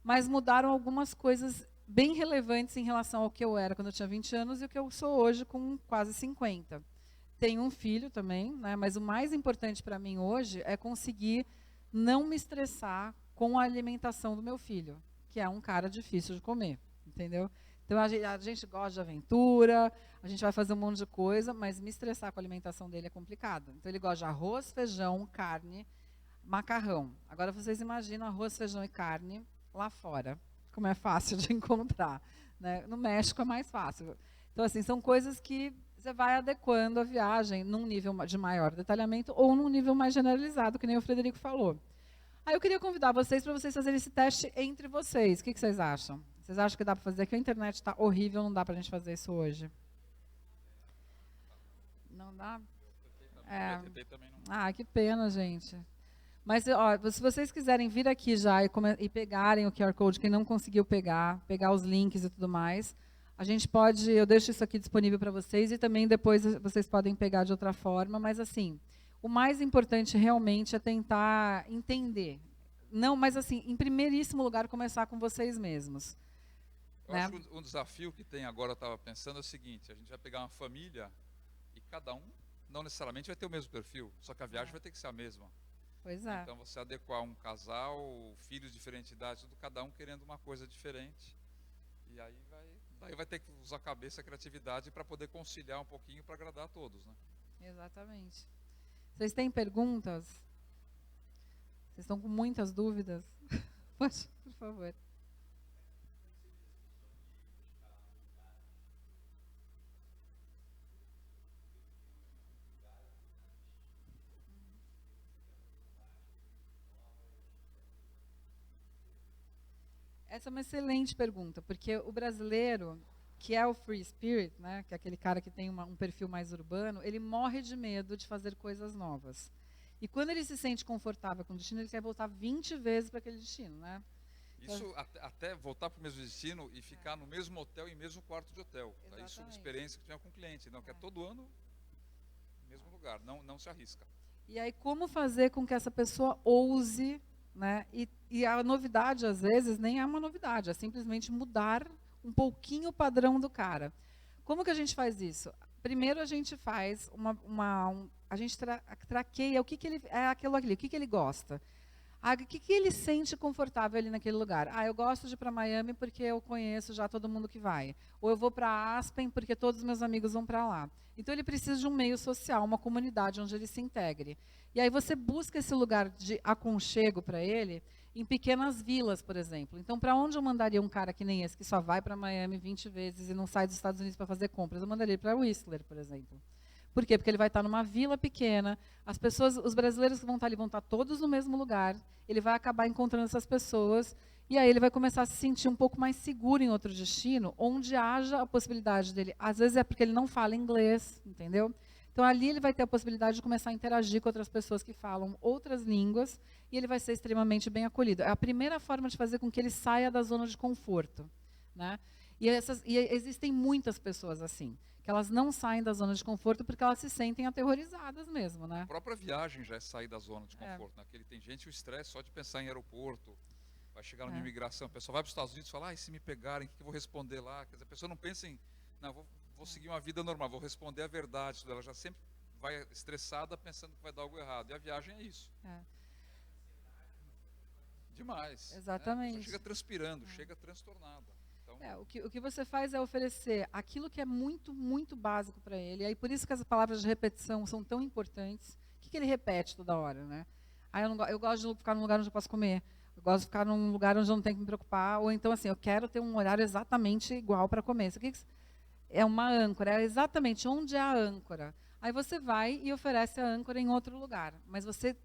Mas mudaram algumas coisas bem relevantes em relação ao que eu era quando eu tinha 20 anos e o que eu sou hoje com quase 50. Tenho um filho também, né? Mas o mais importante para mim hoje é conseguir não me estressar com a alimentação do meu filho, que é um cara difícil de comer, entendeu? Então a gente gosta de aventura, a gente vai fazer um monte de coisa, mas me estressar com a alimentação dele é complicado. Então ele gosta de arroz, feijão, carne, macarrão. Agora vocês imaginam arroz, feijão e carne lá fora, como é fácil de encontrar, né? No México é mais fácil. Então assim, são coisas que você vai adequando a viagem num nível de maior detalhamento ou num nível mais generalizado, que nem o Frederico falou. Aí eu queria convidar vocês para vocês fazerem esse teste entre vocês. O que vocês acham? Vocês acham que dá para fazer? Que a internet está horrível, não dá para a gente fazer isso hoje. Não dá? Que pena, gente. Mas, ó, se vocês quiserem vir aqui já e pegarem o QR Code, quem não conseguiu pegar os links e tudo mais, a gente pode, eu deixo isso aqui disponível para vocês e também depois vocês podem pegar de outra forma, mas assim, o mais importante realmente é tentar entender. Não, mas assim, em primeiríssimo lugar, começar com vocês mesmos. Eu acho que um desafio que tem agora, eu estava pensando, é o seguinte, a gente vai pegar uma família e cada um não necessariamente vai ter o mesmo perfil, só que a viagem vai ter que ser a mesma. Pois é. Então você adequar um casal, filhos de diferente idade, tudo, cada um querendo uma coisa diferente. E aí vai ter que usar a cabeça, a criatividade para poder conciliar um pouquinho para agradar a todos, né? Exatamente. Vocês têm perguntas? Vocês estão com muitas dúvidas? Pode, por favor. Essa é uma excelente pergunta, porque o brasileiro, que é o free spirit, né, que é aquele cara que tem um perfil mais urbano, ele morre de medo de fazer coisas novas. E quando ele se sente confortável com o destino, ele quer voltar 20 vezes para aquele destino, né? Isso até voltar para o mesmo destino e ficar no mesmo hotel e mesmo quarto de hotel. Tá? Isso é uma experiência que tinha com o cliente. Não quer todo ano no mesmo lugar, não se arrisca. E aí como fazer com que essa pessoa ouse, né? E a novidade, às vezes, nem é uma novidade, é simplesmente mudar um pouquinho o padrão do cara. Como que a gente faz isso? Primeiro a gente faz a gente traqueia o que ele é aquilo ali, o que ele gosta. O que ele sente confortável ali naquele lugar? Eu gosto de ir para Miami porque eu conheço já todo mundo que vai. Ou eu vou para Aspen porque todos os meus amigos vão para lá. Então ele precisa de um meio social, uma comunidade onde ele se integre. E aí você busca esse lugar de aconchego para ele em pequenas vilas, por exemplo. Então, para onde eu mandaria um cara que nem esse, que só vai para Miami 20 vezes e não sai dos Estados Unidos para fazer compras? Eu mandaria para Whistler, por exemplo. Por quê? Porque ele vai estar numa vila pequena, os brasileiros que vão estar ali vão estar todos no mesmo lugar, ele vai acabar encontrando essas pessoas, e aí ele vai começar a se sentir um pouco mais seguro em outro destino, onde haja a possibilidade dele, às vezes é porque ele não fala inglês, entendeu? Então ali ele vai ter a possibilidade de começar a interagir com outras pessoas que falam outras línguas, e ele vai ser extremamente bem acolhido. É a primeira forma de fazer com que ele saia da zona de conforto, né? E existem muitas pessoas assim, que elas não saem da zona de conforto porque elas se sentem aterrorizadas mesmo, né? A própria viagem já é sair da zona de conforto. Naquele tem gente o estresse só de pensar em aeroporto. Vai chegar numa imigração, a pessoa vai para os Estados Unidos e fala, e se me pegarem, o que eu vou responder lá? Quer dizer, a pessoa não pensa em, não, vou seguir uma vida normal, vou responder a verdade. Ela já sempre vai estressada pensando que vai dar algo errado. E a viagem é isso. Demais. Exatamente. Né? A pessoa chega transpirando, chega transtornada. Então, o que você faz é oferecer aquilo que é muito, muito básico para ele. E aí por isso que as palavras de repetição são tão importantes. O que ele repete toda hora, né? Eu gosto de ficar num lugar onde eu posso comer. Eu gosto de ficar num lugar onde eu não tenho que me preocupar. Ou então, assim, eu quero ter um horário exatamente igual para comer. Isso aqui é uma âncora, é exatamente onde é a âncora. Aí você vai e oferece a âncora em outro lugar. Mas você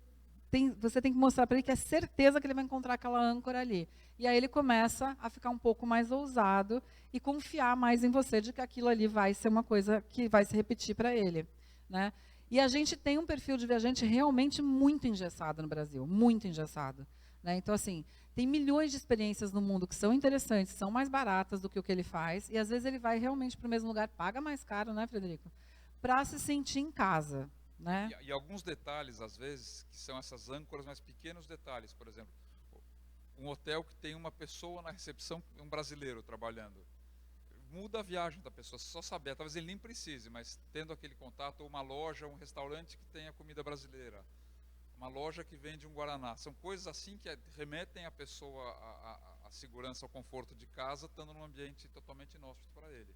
tem que mostrar para ele que é certeza que ele vai encontrar aquela âncora ali. E aí ele começa a ficar um pouco mais ousado e confiar mais em você de que aquilo ali vai ser uma coisa que vai se repetir para ele, né? E a gente tem um perfil de viajante realmente muito engessado no Brasil, muito engessado, né? Então, assim, tem milhões de experiências no mundo que são interessantes, são mais baratas do que o que ele faz, e às vezes ele vai realmente para o mesmo lugar, paga mais caro, né, Frederico? Para se sentir em casa, né? E alguns detalhes, às vezes, que são essas âncoras, mas pequenos detalhes. Por exemplo, um hotel que tem uma pessoa na recepção, um brasileiro trabalhando. Muda a viagem da pessoa, só saber, talvez ele nem precise, mas tendo aquele contato, ou uma loja, um restaurante que tenha comida brasileira, uma loja que vende um guaraná, são coisas assim que remetem a pessoa à segurança, ao conforto de casa, estando num ambiente totalmente inóspito para ele.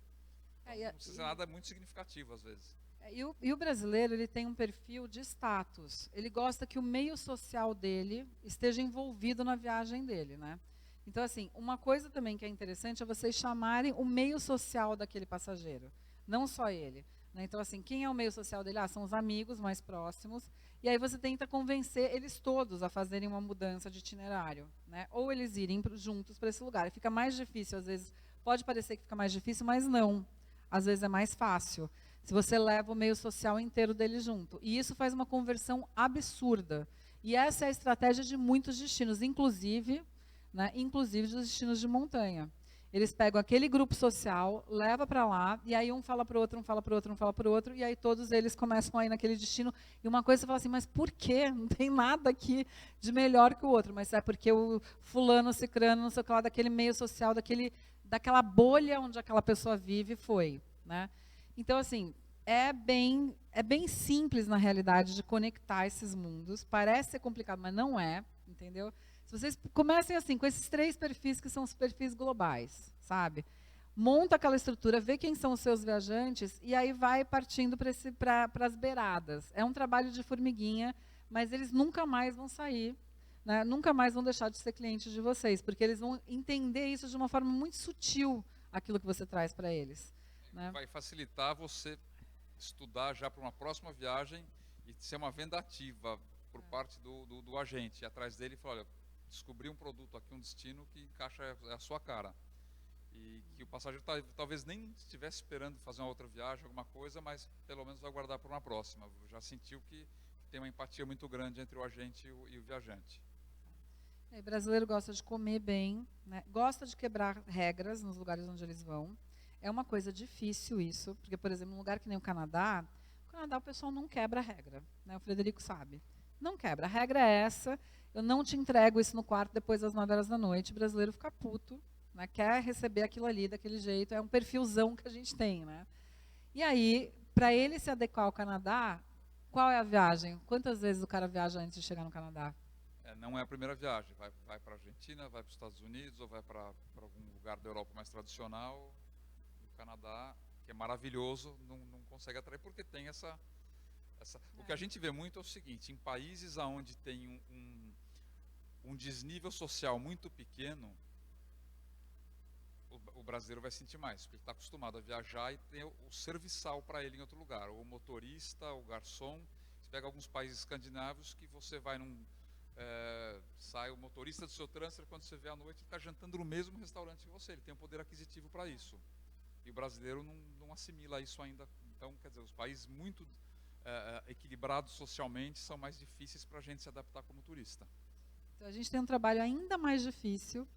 Então, não precisa ser nada muito significativo às vezes. E o brasileiro, ele tem um perfil de status, ele gosta que o meio social dele esteja envolvido na viagem dele, né? Então, assim, uma coisa também que é interessante é vocês chamarem o meio social daquele passageiro, não só ele, né? Então, assim, quem é o meio social dele? São os amigos mais próximos, e aí você tenta convencer eles todos a fazerem uma mudança de itinerário, né? Ou eles irem juntos para esse lugar. E fica mais difícil, às vezes, pode parecer que fica mais difícil, mas não. Às vezes é mais fácil, se você leva o meio social inteiro dele junto. E isso faz uma conversão absurda. E essa é a estratégia de muitos destinos, inclusive dos destinos de montanha. Eles pegam aquele grupo social, leva para lá, e aí um fala para o outro, um fala para o outro, um fala para o outro, e aí todos eles começam a ir naquele destino. E uma coisa você fala assim, mas por quê? Não tem nada aqui de melhor que o outro. Mas é porque o fulano, cicrano, não sei o que lá, daquele meio social, daquela bolha onde aquela pessoa vive, foi. Né? Então, assim, é bem simples, na realidade, de conectar esses mundos. Parece ser complicado, mas não é, entendeu? Se vocês comecem assim, com esses 3 perfis que são os perfis globais, sabe? Monta aquela estrutura, vê quem são os seus viajantes e aí vai partindo para as beiradas. É um trabalho de formiguinha, mas eles nunca mais vão sair, né? Nunca mais vão deixar de ser clientes de vocês, porque eles vão entender isso de uma forma muito sutil, aquilo que você traz para eles. Né? Vai facilitar você estudar já para uma próxima viagem e ser uma venda ativa por parte do agente. Ir atrás dele e falar, olha, descobri um produto aqui, um destino que encaixa a sua cara. E que o passageiro talvez nem estivesse esperando fazer uma outra viagem, alguma coisa, mas pelo menos vai guardar para uma próxima. Já sentiu que tem uma empatia muito grande entre o agente e o viajante. O brasileiro gosta de comer bem, né? Gosta de quebrar regras nos lugares onde eles vão. É uma coisa difícil isso, porque, por exemplo, num lugar que nem o Canadá o pessoal não quebra a regra. Né? O Frederico sabe. Não quebra. A regra é essa, eu não te entrego isso no quarto depois das 9 horas da noite. O brasileiro fica puto, né? Quer receber aquilo ali daquele jeito. É um perfilzão que a gente tem. Né? E aí, para ele se adequar ao Canadá, qual é a viagem? Quantas vezes o cara viaja antes de chegar no Canadá? Não é a primeira viagem. Vai para a Argentina, vai para os Estados Unidos, ou vai para algum lugar da Europa mais tradicional. O Canadá, que é maravilhoso, não consegue atrair porque tem essa... O que a gente vê muito é o seguinte, em países onde tem um desnível social muito pequeno, o brasileiro vai sentir mais, porque ele está acostumado a viajar e tem o serviçal para ele em outro lugar, ou o motorista, o garçom. Você pega alguns países escandinavos que você vai sai o motorista do seu transfer, quando você vê à noite, ele está jantando no mesmo restaurante que você, ele tem um poder aquisitivo para isso. E o brasileiro não assimila isso ainda. Então, quer dizer, os países muito equilibrados socialmente são mais difíceis para a gente se adaptar como turista. Então, a gente tem um trabalho ainda mais difícil,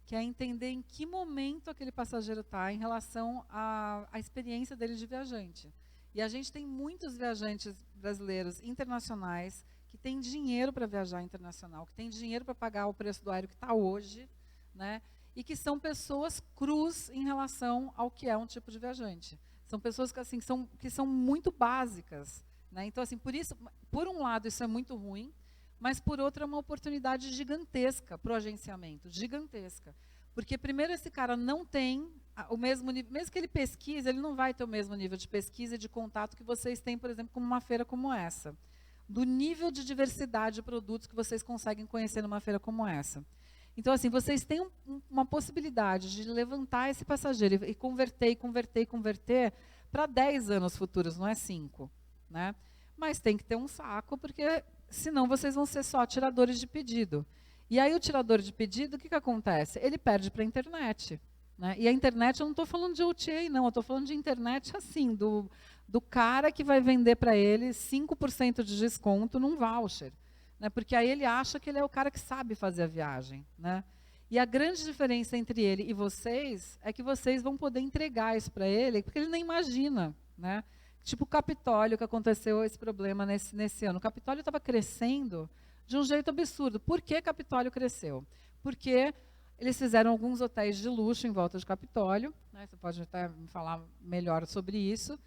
que é entender em que momento aquele passageiro está em relação à experiência dele de viajante. E a gente tem muitos viajantes brasileiros internacionais que têm dinheiro para viajar internacional, que têm dinheiro para pagar o preço do aéreo que está hoje, né? E que são pessoas crus em relação ao que é um tipo de viajante. São pessoas que, assim, que são muito básicas, né? Então, assim, por isso, por um lado, isso é muito ruim, mas, por outro, é uma oportunidade gigantesca para o agenciamento, gigantesca. Porque, primeiro, esse cara não tem o mesmo nível, mesmo que ele pesquise, ele não vai ter o mesmo nível de pesquisa e de contato que vocês têm, por exemplo, com uma feira como essa. Do nível de diversidade de produtos que vocês conseguem conhecer numa feira como essa. Então, assim, vocês têm uma possibilidade de levantar esse passageiro e converter para 10 anos futuros, não é 5. Né? Mas tem que ter um saco, porque senão vocês vão ser só tiradores de pedido. E aí o tirador de pedido, o que acontece? Ele perde para a internet. Né? E a internet, eu não estou falando de OTA, não, eu estou falando de internet assim, do cara que vai vender para ele 5% de desconto num voucher. Né? Porque aí ele acha que ele é o cara que sabe fazer a viagem. Né? E a grande diferença entre ele e vocês é que vocês vão poder entregar isso para ele, porque ele nem imagina. Né? Tipo o Capitólio, que aconteceu esse problema nesse ano. O Capitólio estava crescendo de um jeito absurdo. Por que Capitólio cresceu? Porque eles fizeram alguns hotéis de luxo em volta de Capitólio. Né? Você pode até me falar melhor sobre isso.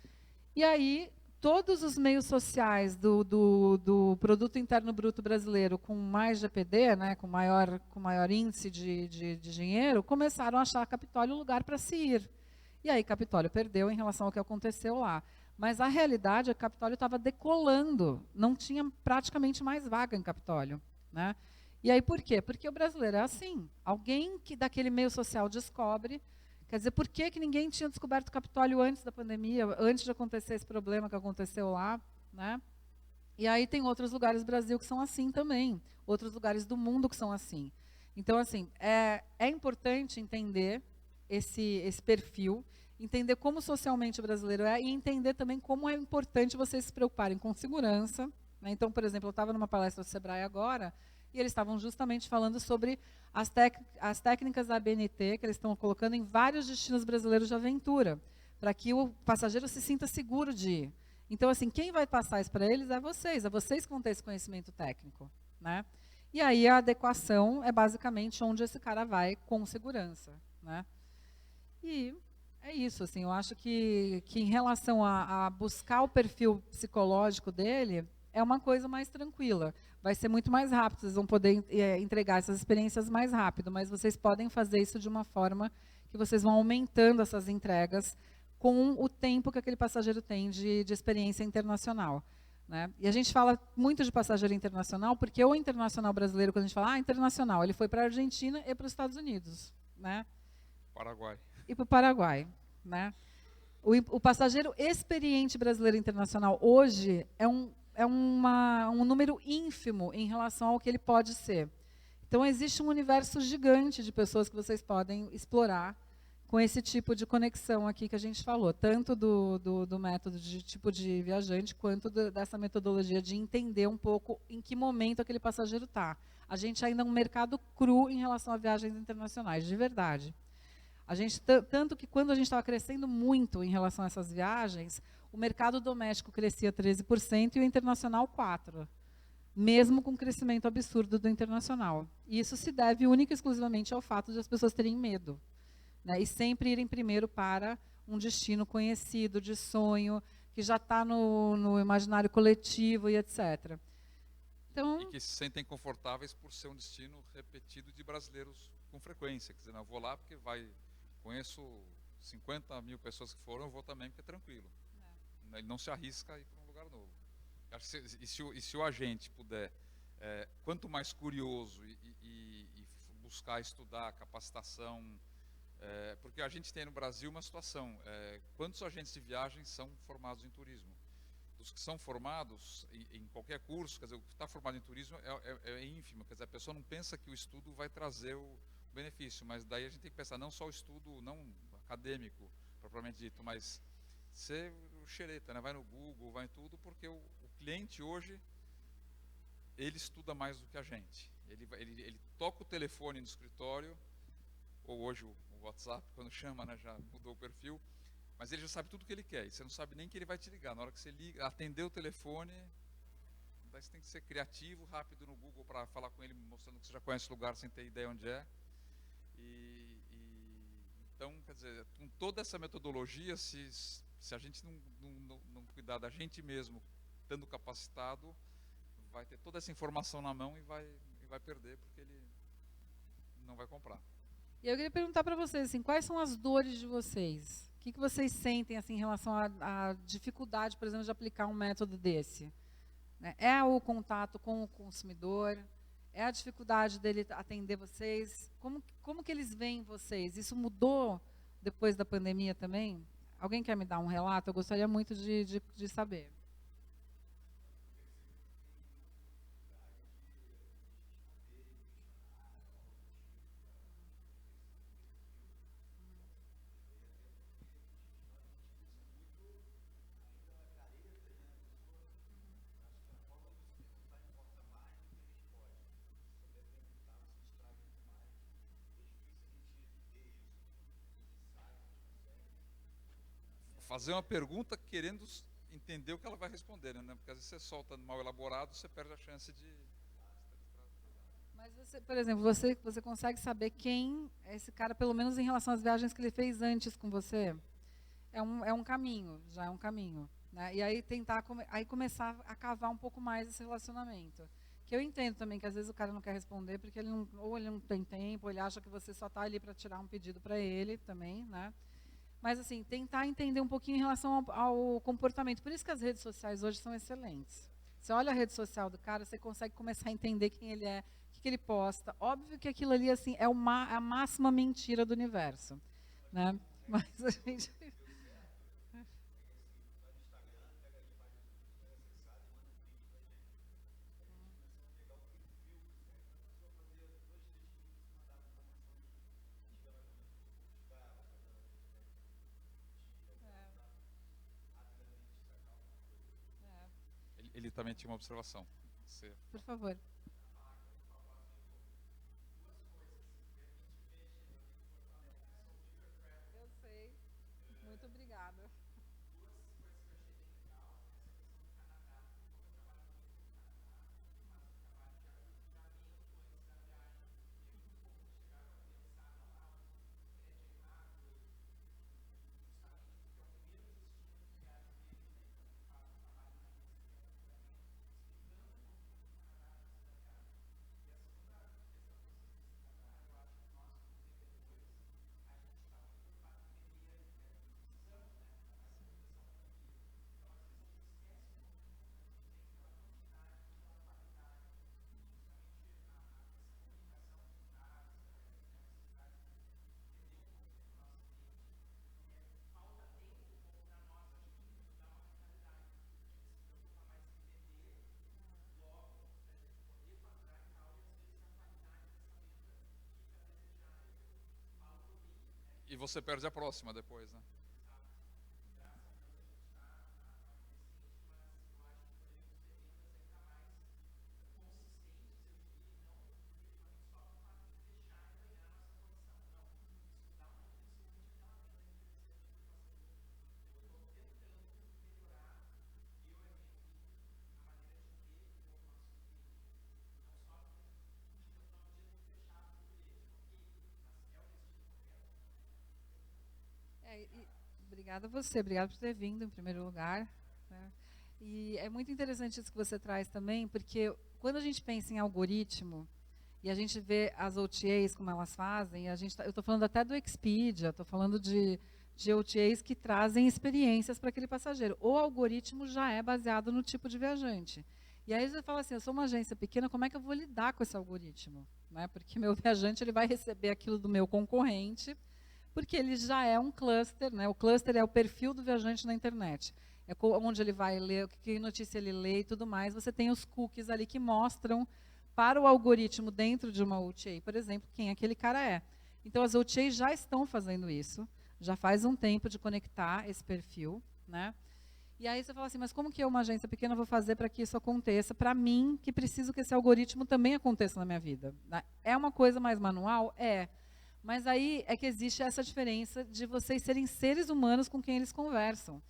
E aí, todos os meios sociais do Produto Interno Bruto brasileiro com mais GPD, né, com maior índice de dinheiro, começaram a achar Capitólio um lugar para se ir. E aí Capitólio perdeu em relação ao que aconteceu lá. Mas a realidade é que Capitólio estava decolando, não tinha praticamente mais vaga em Capitólio. Né? E aí por quê? Porque o brasileiro é assim. Alguém que daquele meio social descobre. Quer dizer, por que ninguém tinha descoberto o Capitólio antes da pandemia, antes de acontecer esse problema que aconteceu lá? Né? E aí tem outros lugares do Brasil que são assim também, outros lugares do mundo que são assim. Então, assim, é importante entender esse perfil, entender como socialmente o brasileiro é e entender também como é importante vocês se preocuparem com segurança. Né? Então, por exemplo, eu estava numa palestra do Sebrae agora, e eles estavam justamente falando sobre as técnicas da ABNT que eles estão colocando em vários destinos brasileiros de aventura, para que o passageiro se sinta seguro de ir. Então, assim, quem vai passar isso para eles é vocês que vão ter esse conhecimento técnico. Né? E aí a adequação é basicamente onde esse cara vai com segurança. Né? E é isso, assim, eu acho que em relação a buscar o perfil psicológico dele, é uma coisa mais tranquila. Vai ser muito mais rápido, vocês vão poder entregar essas experiências mais rápido, mas vocês podem fazer isso de uma forma que vocês vão aumentando essas entregas com o tempo que aquele passageiro tem de experiência internacional. Né? E a gente fala muito de passageiro internacional, porque o internacional brasileiro, quando a gente fala, internacional, ele foi para a Argentina e para os Estados Unidos. Né? Paraguai. E para o Paraguai. Né? O passageiro experiente brasileiro internacional hoje é um número ínfimo em relação ao que ele pode ser. Então, existe um universo gigante de pessoas que vocês podem explorar com esse tipo de conexão aqui que a gente falou, tanto do método de tipo de viajante, quanto dessa metodologia de entender um pouco em que momento aquele passageiro está. A gente ainda é um mercado cru em relação a viagens internacionais, de verdade. A gente, tanto que quando a gente estava crescendo muito em relação a essas viagens, o mercado doméstico crescia 13% e o internacional 4%, mesmo com o crescimento absurdo do internacional. E isso se deve única e exclusivamente ao fato de as pessoas terem medo. Né, e sempre irem primeiro para um destino conhecido, de sonho, que já está no imaginário coletivo e etc. Então, e que se sentem confortáveis por ser um destino repetido de brasileiros com frequência. Quer dizer, não, eu vou lá porque conheço 50 mil pessoas que foram, eu vou também porque é tranquilo. Ele não se arrisca a ir para um lugar novo. E se o agente puder, quanto mais curioso e buscar estudar, capacitação, porque a gente tem no Brasil uma situação, quantos agentes de viagem são formados em turismo? Dos que são formados em qualquer curso, quer dizer, o que está formado em turismo é ínfimo, quer dizer, a pessoa não pensa que o estudo vai trazer o benefício, mas daí a gente tem que pensar não só o estudo, não acadêmico, propriamente dito, mas ser o xereta, né? Vai no Google, vai em tudo, porque o cliente hoje, ele estuda mais do que a gente. Ele toca o telefone no escritório ou hoje o WhatsApp, quando chama, né, já mudou o perfil, mas ele já sabe tudo o que ele quer, e você não sabe nem que ele vai te ligar. Na hora que você liga, atender o telefone, daí você tem que ser criativo, rápido no Google para falar com ele, mostrando que você já conhece o lugar sem ter ideia onde é. Então, quer dizer, com toda essa metodologia, se a gente não cuidar da gente mesmo, estando capacitado, vai ter toda essa informação na mão e vai perder, porque ele não vai comprar. E eu queria perguntar para vocês, assim, quais são as dores de vocês? O que vocês sentem assim, em relação à dificuldade, por exemplo, de aplicar um método desse? Né? É o contato com o consumidor? É a dificuldade dele atender vocês? Como que eles veem vocês? Isso mudou depois da pandemia também? Alguém quer me dar um relato? Eu gostaria muito de saber. Fazer uma pergunta querendo entender o que ela vai responder, né? Porque às vezes você solta mal elaborado, você perde a chance de... Mas você, por exemplo, você consegue saber quem é esse cara, pelo menos em relação às viagens que ele fez antes com você? É um caminho, já é um caminho. Né? E aí começar a cavar um pouco mais esse relacionamento. Que eu entendo também que às vezes o cara não quer responder porque ou ele não tem tempo, ou ele acha que você só está ali para tirar um pedido para ele também, né? Mas assim, tentar entender um pouquinho em relação ao comportamento. Por isso que as redes sociais hoje são excelentes. Você olha a rede social do cara, você consegue começar a entender quem ele é, o que ele posta. Óbvio que aquilo ali assim, é a máxima mentira do universo. Né? Mas a gente... Ele também tinha uma observação. Por favor. Eu sei. Muito obrigada. E você perde a próxima depois, né? Obrigada a você, obrigada por ter vindo em primeiro lugar. Né? E é muito interessante isso que você traz também, porque quando a gente pensa em algoritmo, e a gente vê as OTAs como elas fazem, eu estou falando até do Expedia, estou falando de OTAs que trazem experiências para aquele passageiro. O algoritmo já é baseado no tipo de viajante. E aí você fala assim, eu sou uma agência pequena, como é que eu vou lidar com esse algoritmo? Né? Porque meu viajante ele vai receber aquilo do meu concorrente, porque ele já é um cluster, né? O cluster é o perfil do viajante na internet. É onde ele vai ler, que notícia ele lê e tudo mais. Você tem os cookies ali que mostram para o algoritmo dentro de uma OTA, por exemplo, quem aquele cara é. Então, as OTAs já estão fazendo isso, já faz um tempo de conectar esse perfil. Né? E aí você fala assim, mas como que eu, uma agência pequena, vou fazer para que isso aconteça? Para mim, que preciso que esse algoritmo também aconteça na minha vida. Né? É uma coisa mais manual? É. Mas aí é que existe essa diferença de vocês serem seres humanos com quem eles conversam.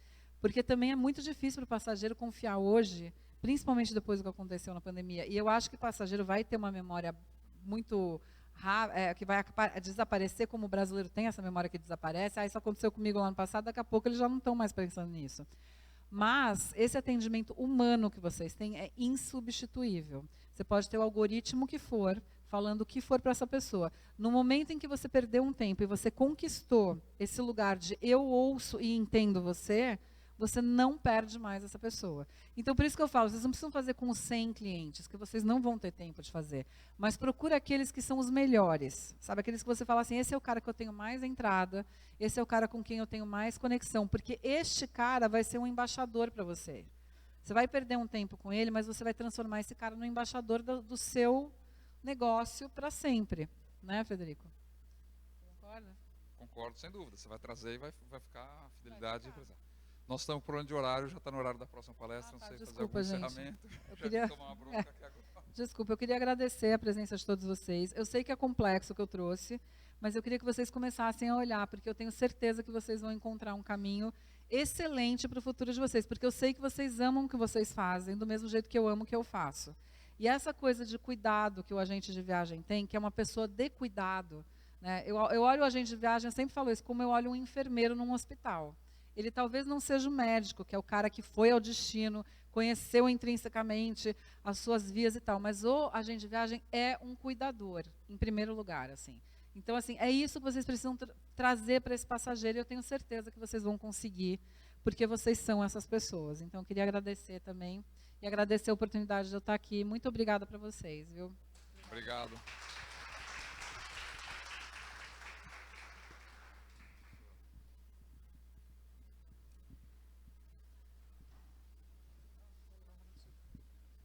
Porque também é muito difícil para o passageiro confiar hoje, principalmente depois do que aconteceu na pandemia. E eu acho que o passageiro vai ter uma memória muito que vai desaparecer, como o brasileiro tem essa memória que desaparece. Isso aconteceu comigo lá no passado, daqui a pouco eles já não estão mais pensando nisso. Mas esse atendimento humano que vocês têm é insubstituível. Você pode ter o algoritmo que for, falando o que for para essa pessoa. No momento em que você perdeu um tempo e você conquistou esse lugar de eu ouço e entendo você, você não perde mais essa pessoa. Então, por isso que eu falo, vocês não precisam fazer com os 100 clientes, que vocês não vão ter tempo de fazer. Mas procura aqueles que são os melhores. Sabe, aqueles que você fala assim, esse é o cara que eu tenho mais entrada, esse é o cara com quem eu tenho mais conexão, porque este cara vai ser um embaixador para você. Você vai perder um tempo com ele, mas você vai transformar esse cara no embaixador do seu negócio para sempre. Né, Frederico? Concorda? Concordo, sem dúvida. Você vai trazer e vai ficar a fidelidade. Nós estamos por onde de horário, já está no horário da próxima palestra, não sei, desculpa, fazer algum gente. encerramento. Eu queria... tomar uma bronca aqui agora. Desculpa, eu queria agradecer a presença de todos vocês. Eu sei que é complexo o que eu trouxe, mas eu queria que vocês começassem a olhar, porque eu tenho certeza que vocês vão encontrar um caminho excelente para o futuro de vocês, porque eu sei que vocês amam o que vocês fazem, do mesmo jeito que eu amo o que eu faço. E essa coisa de cuidado que o agente de viagem tem, que é uma pessoa de cuidado, né? Eu olho o agente de viagem, eu sempre falo isso, como eu olho um enfermeiro num hospital. Ele talvez não seja o médico, que é o cara que foi ao destino, conheceu intrinsecamente as suas vias e tal, mas o agente de viagem é um cuidador, em primeiro lugar, assim. Então, assim, é isso que vocês precisam trazer para esse passageiro, e eu tenho certeza que vocês vão conseguir, porque vocês são essas pessoas. Então, eu queria agradecer também, e agradecer a oportunidade de eu estar aqui. Muito obrigada para vocês, viu? Obrigado.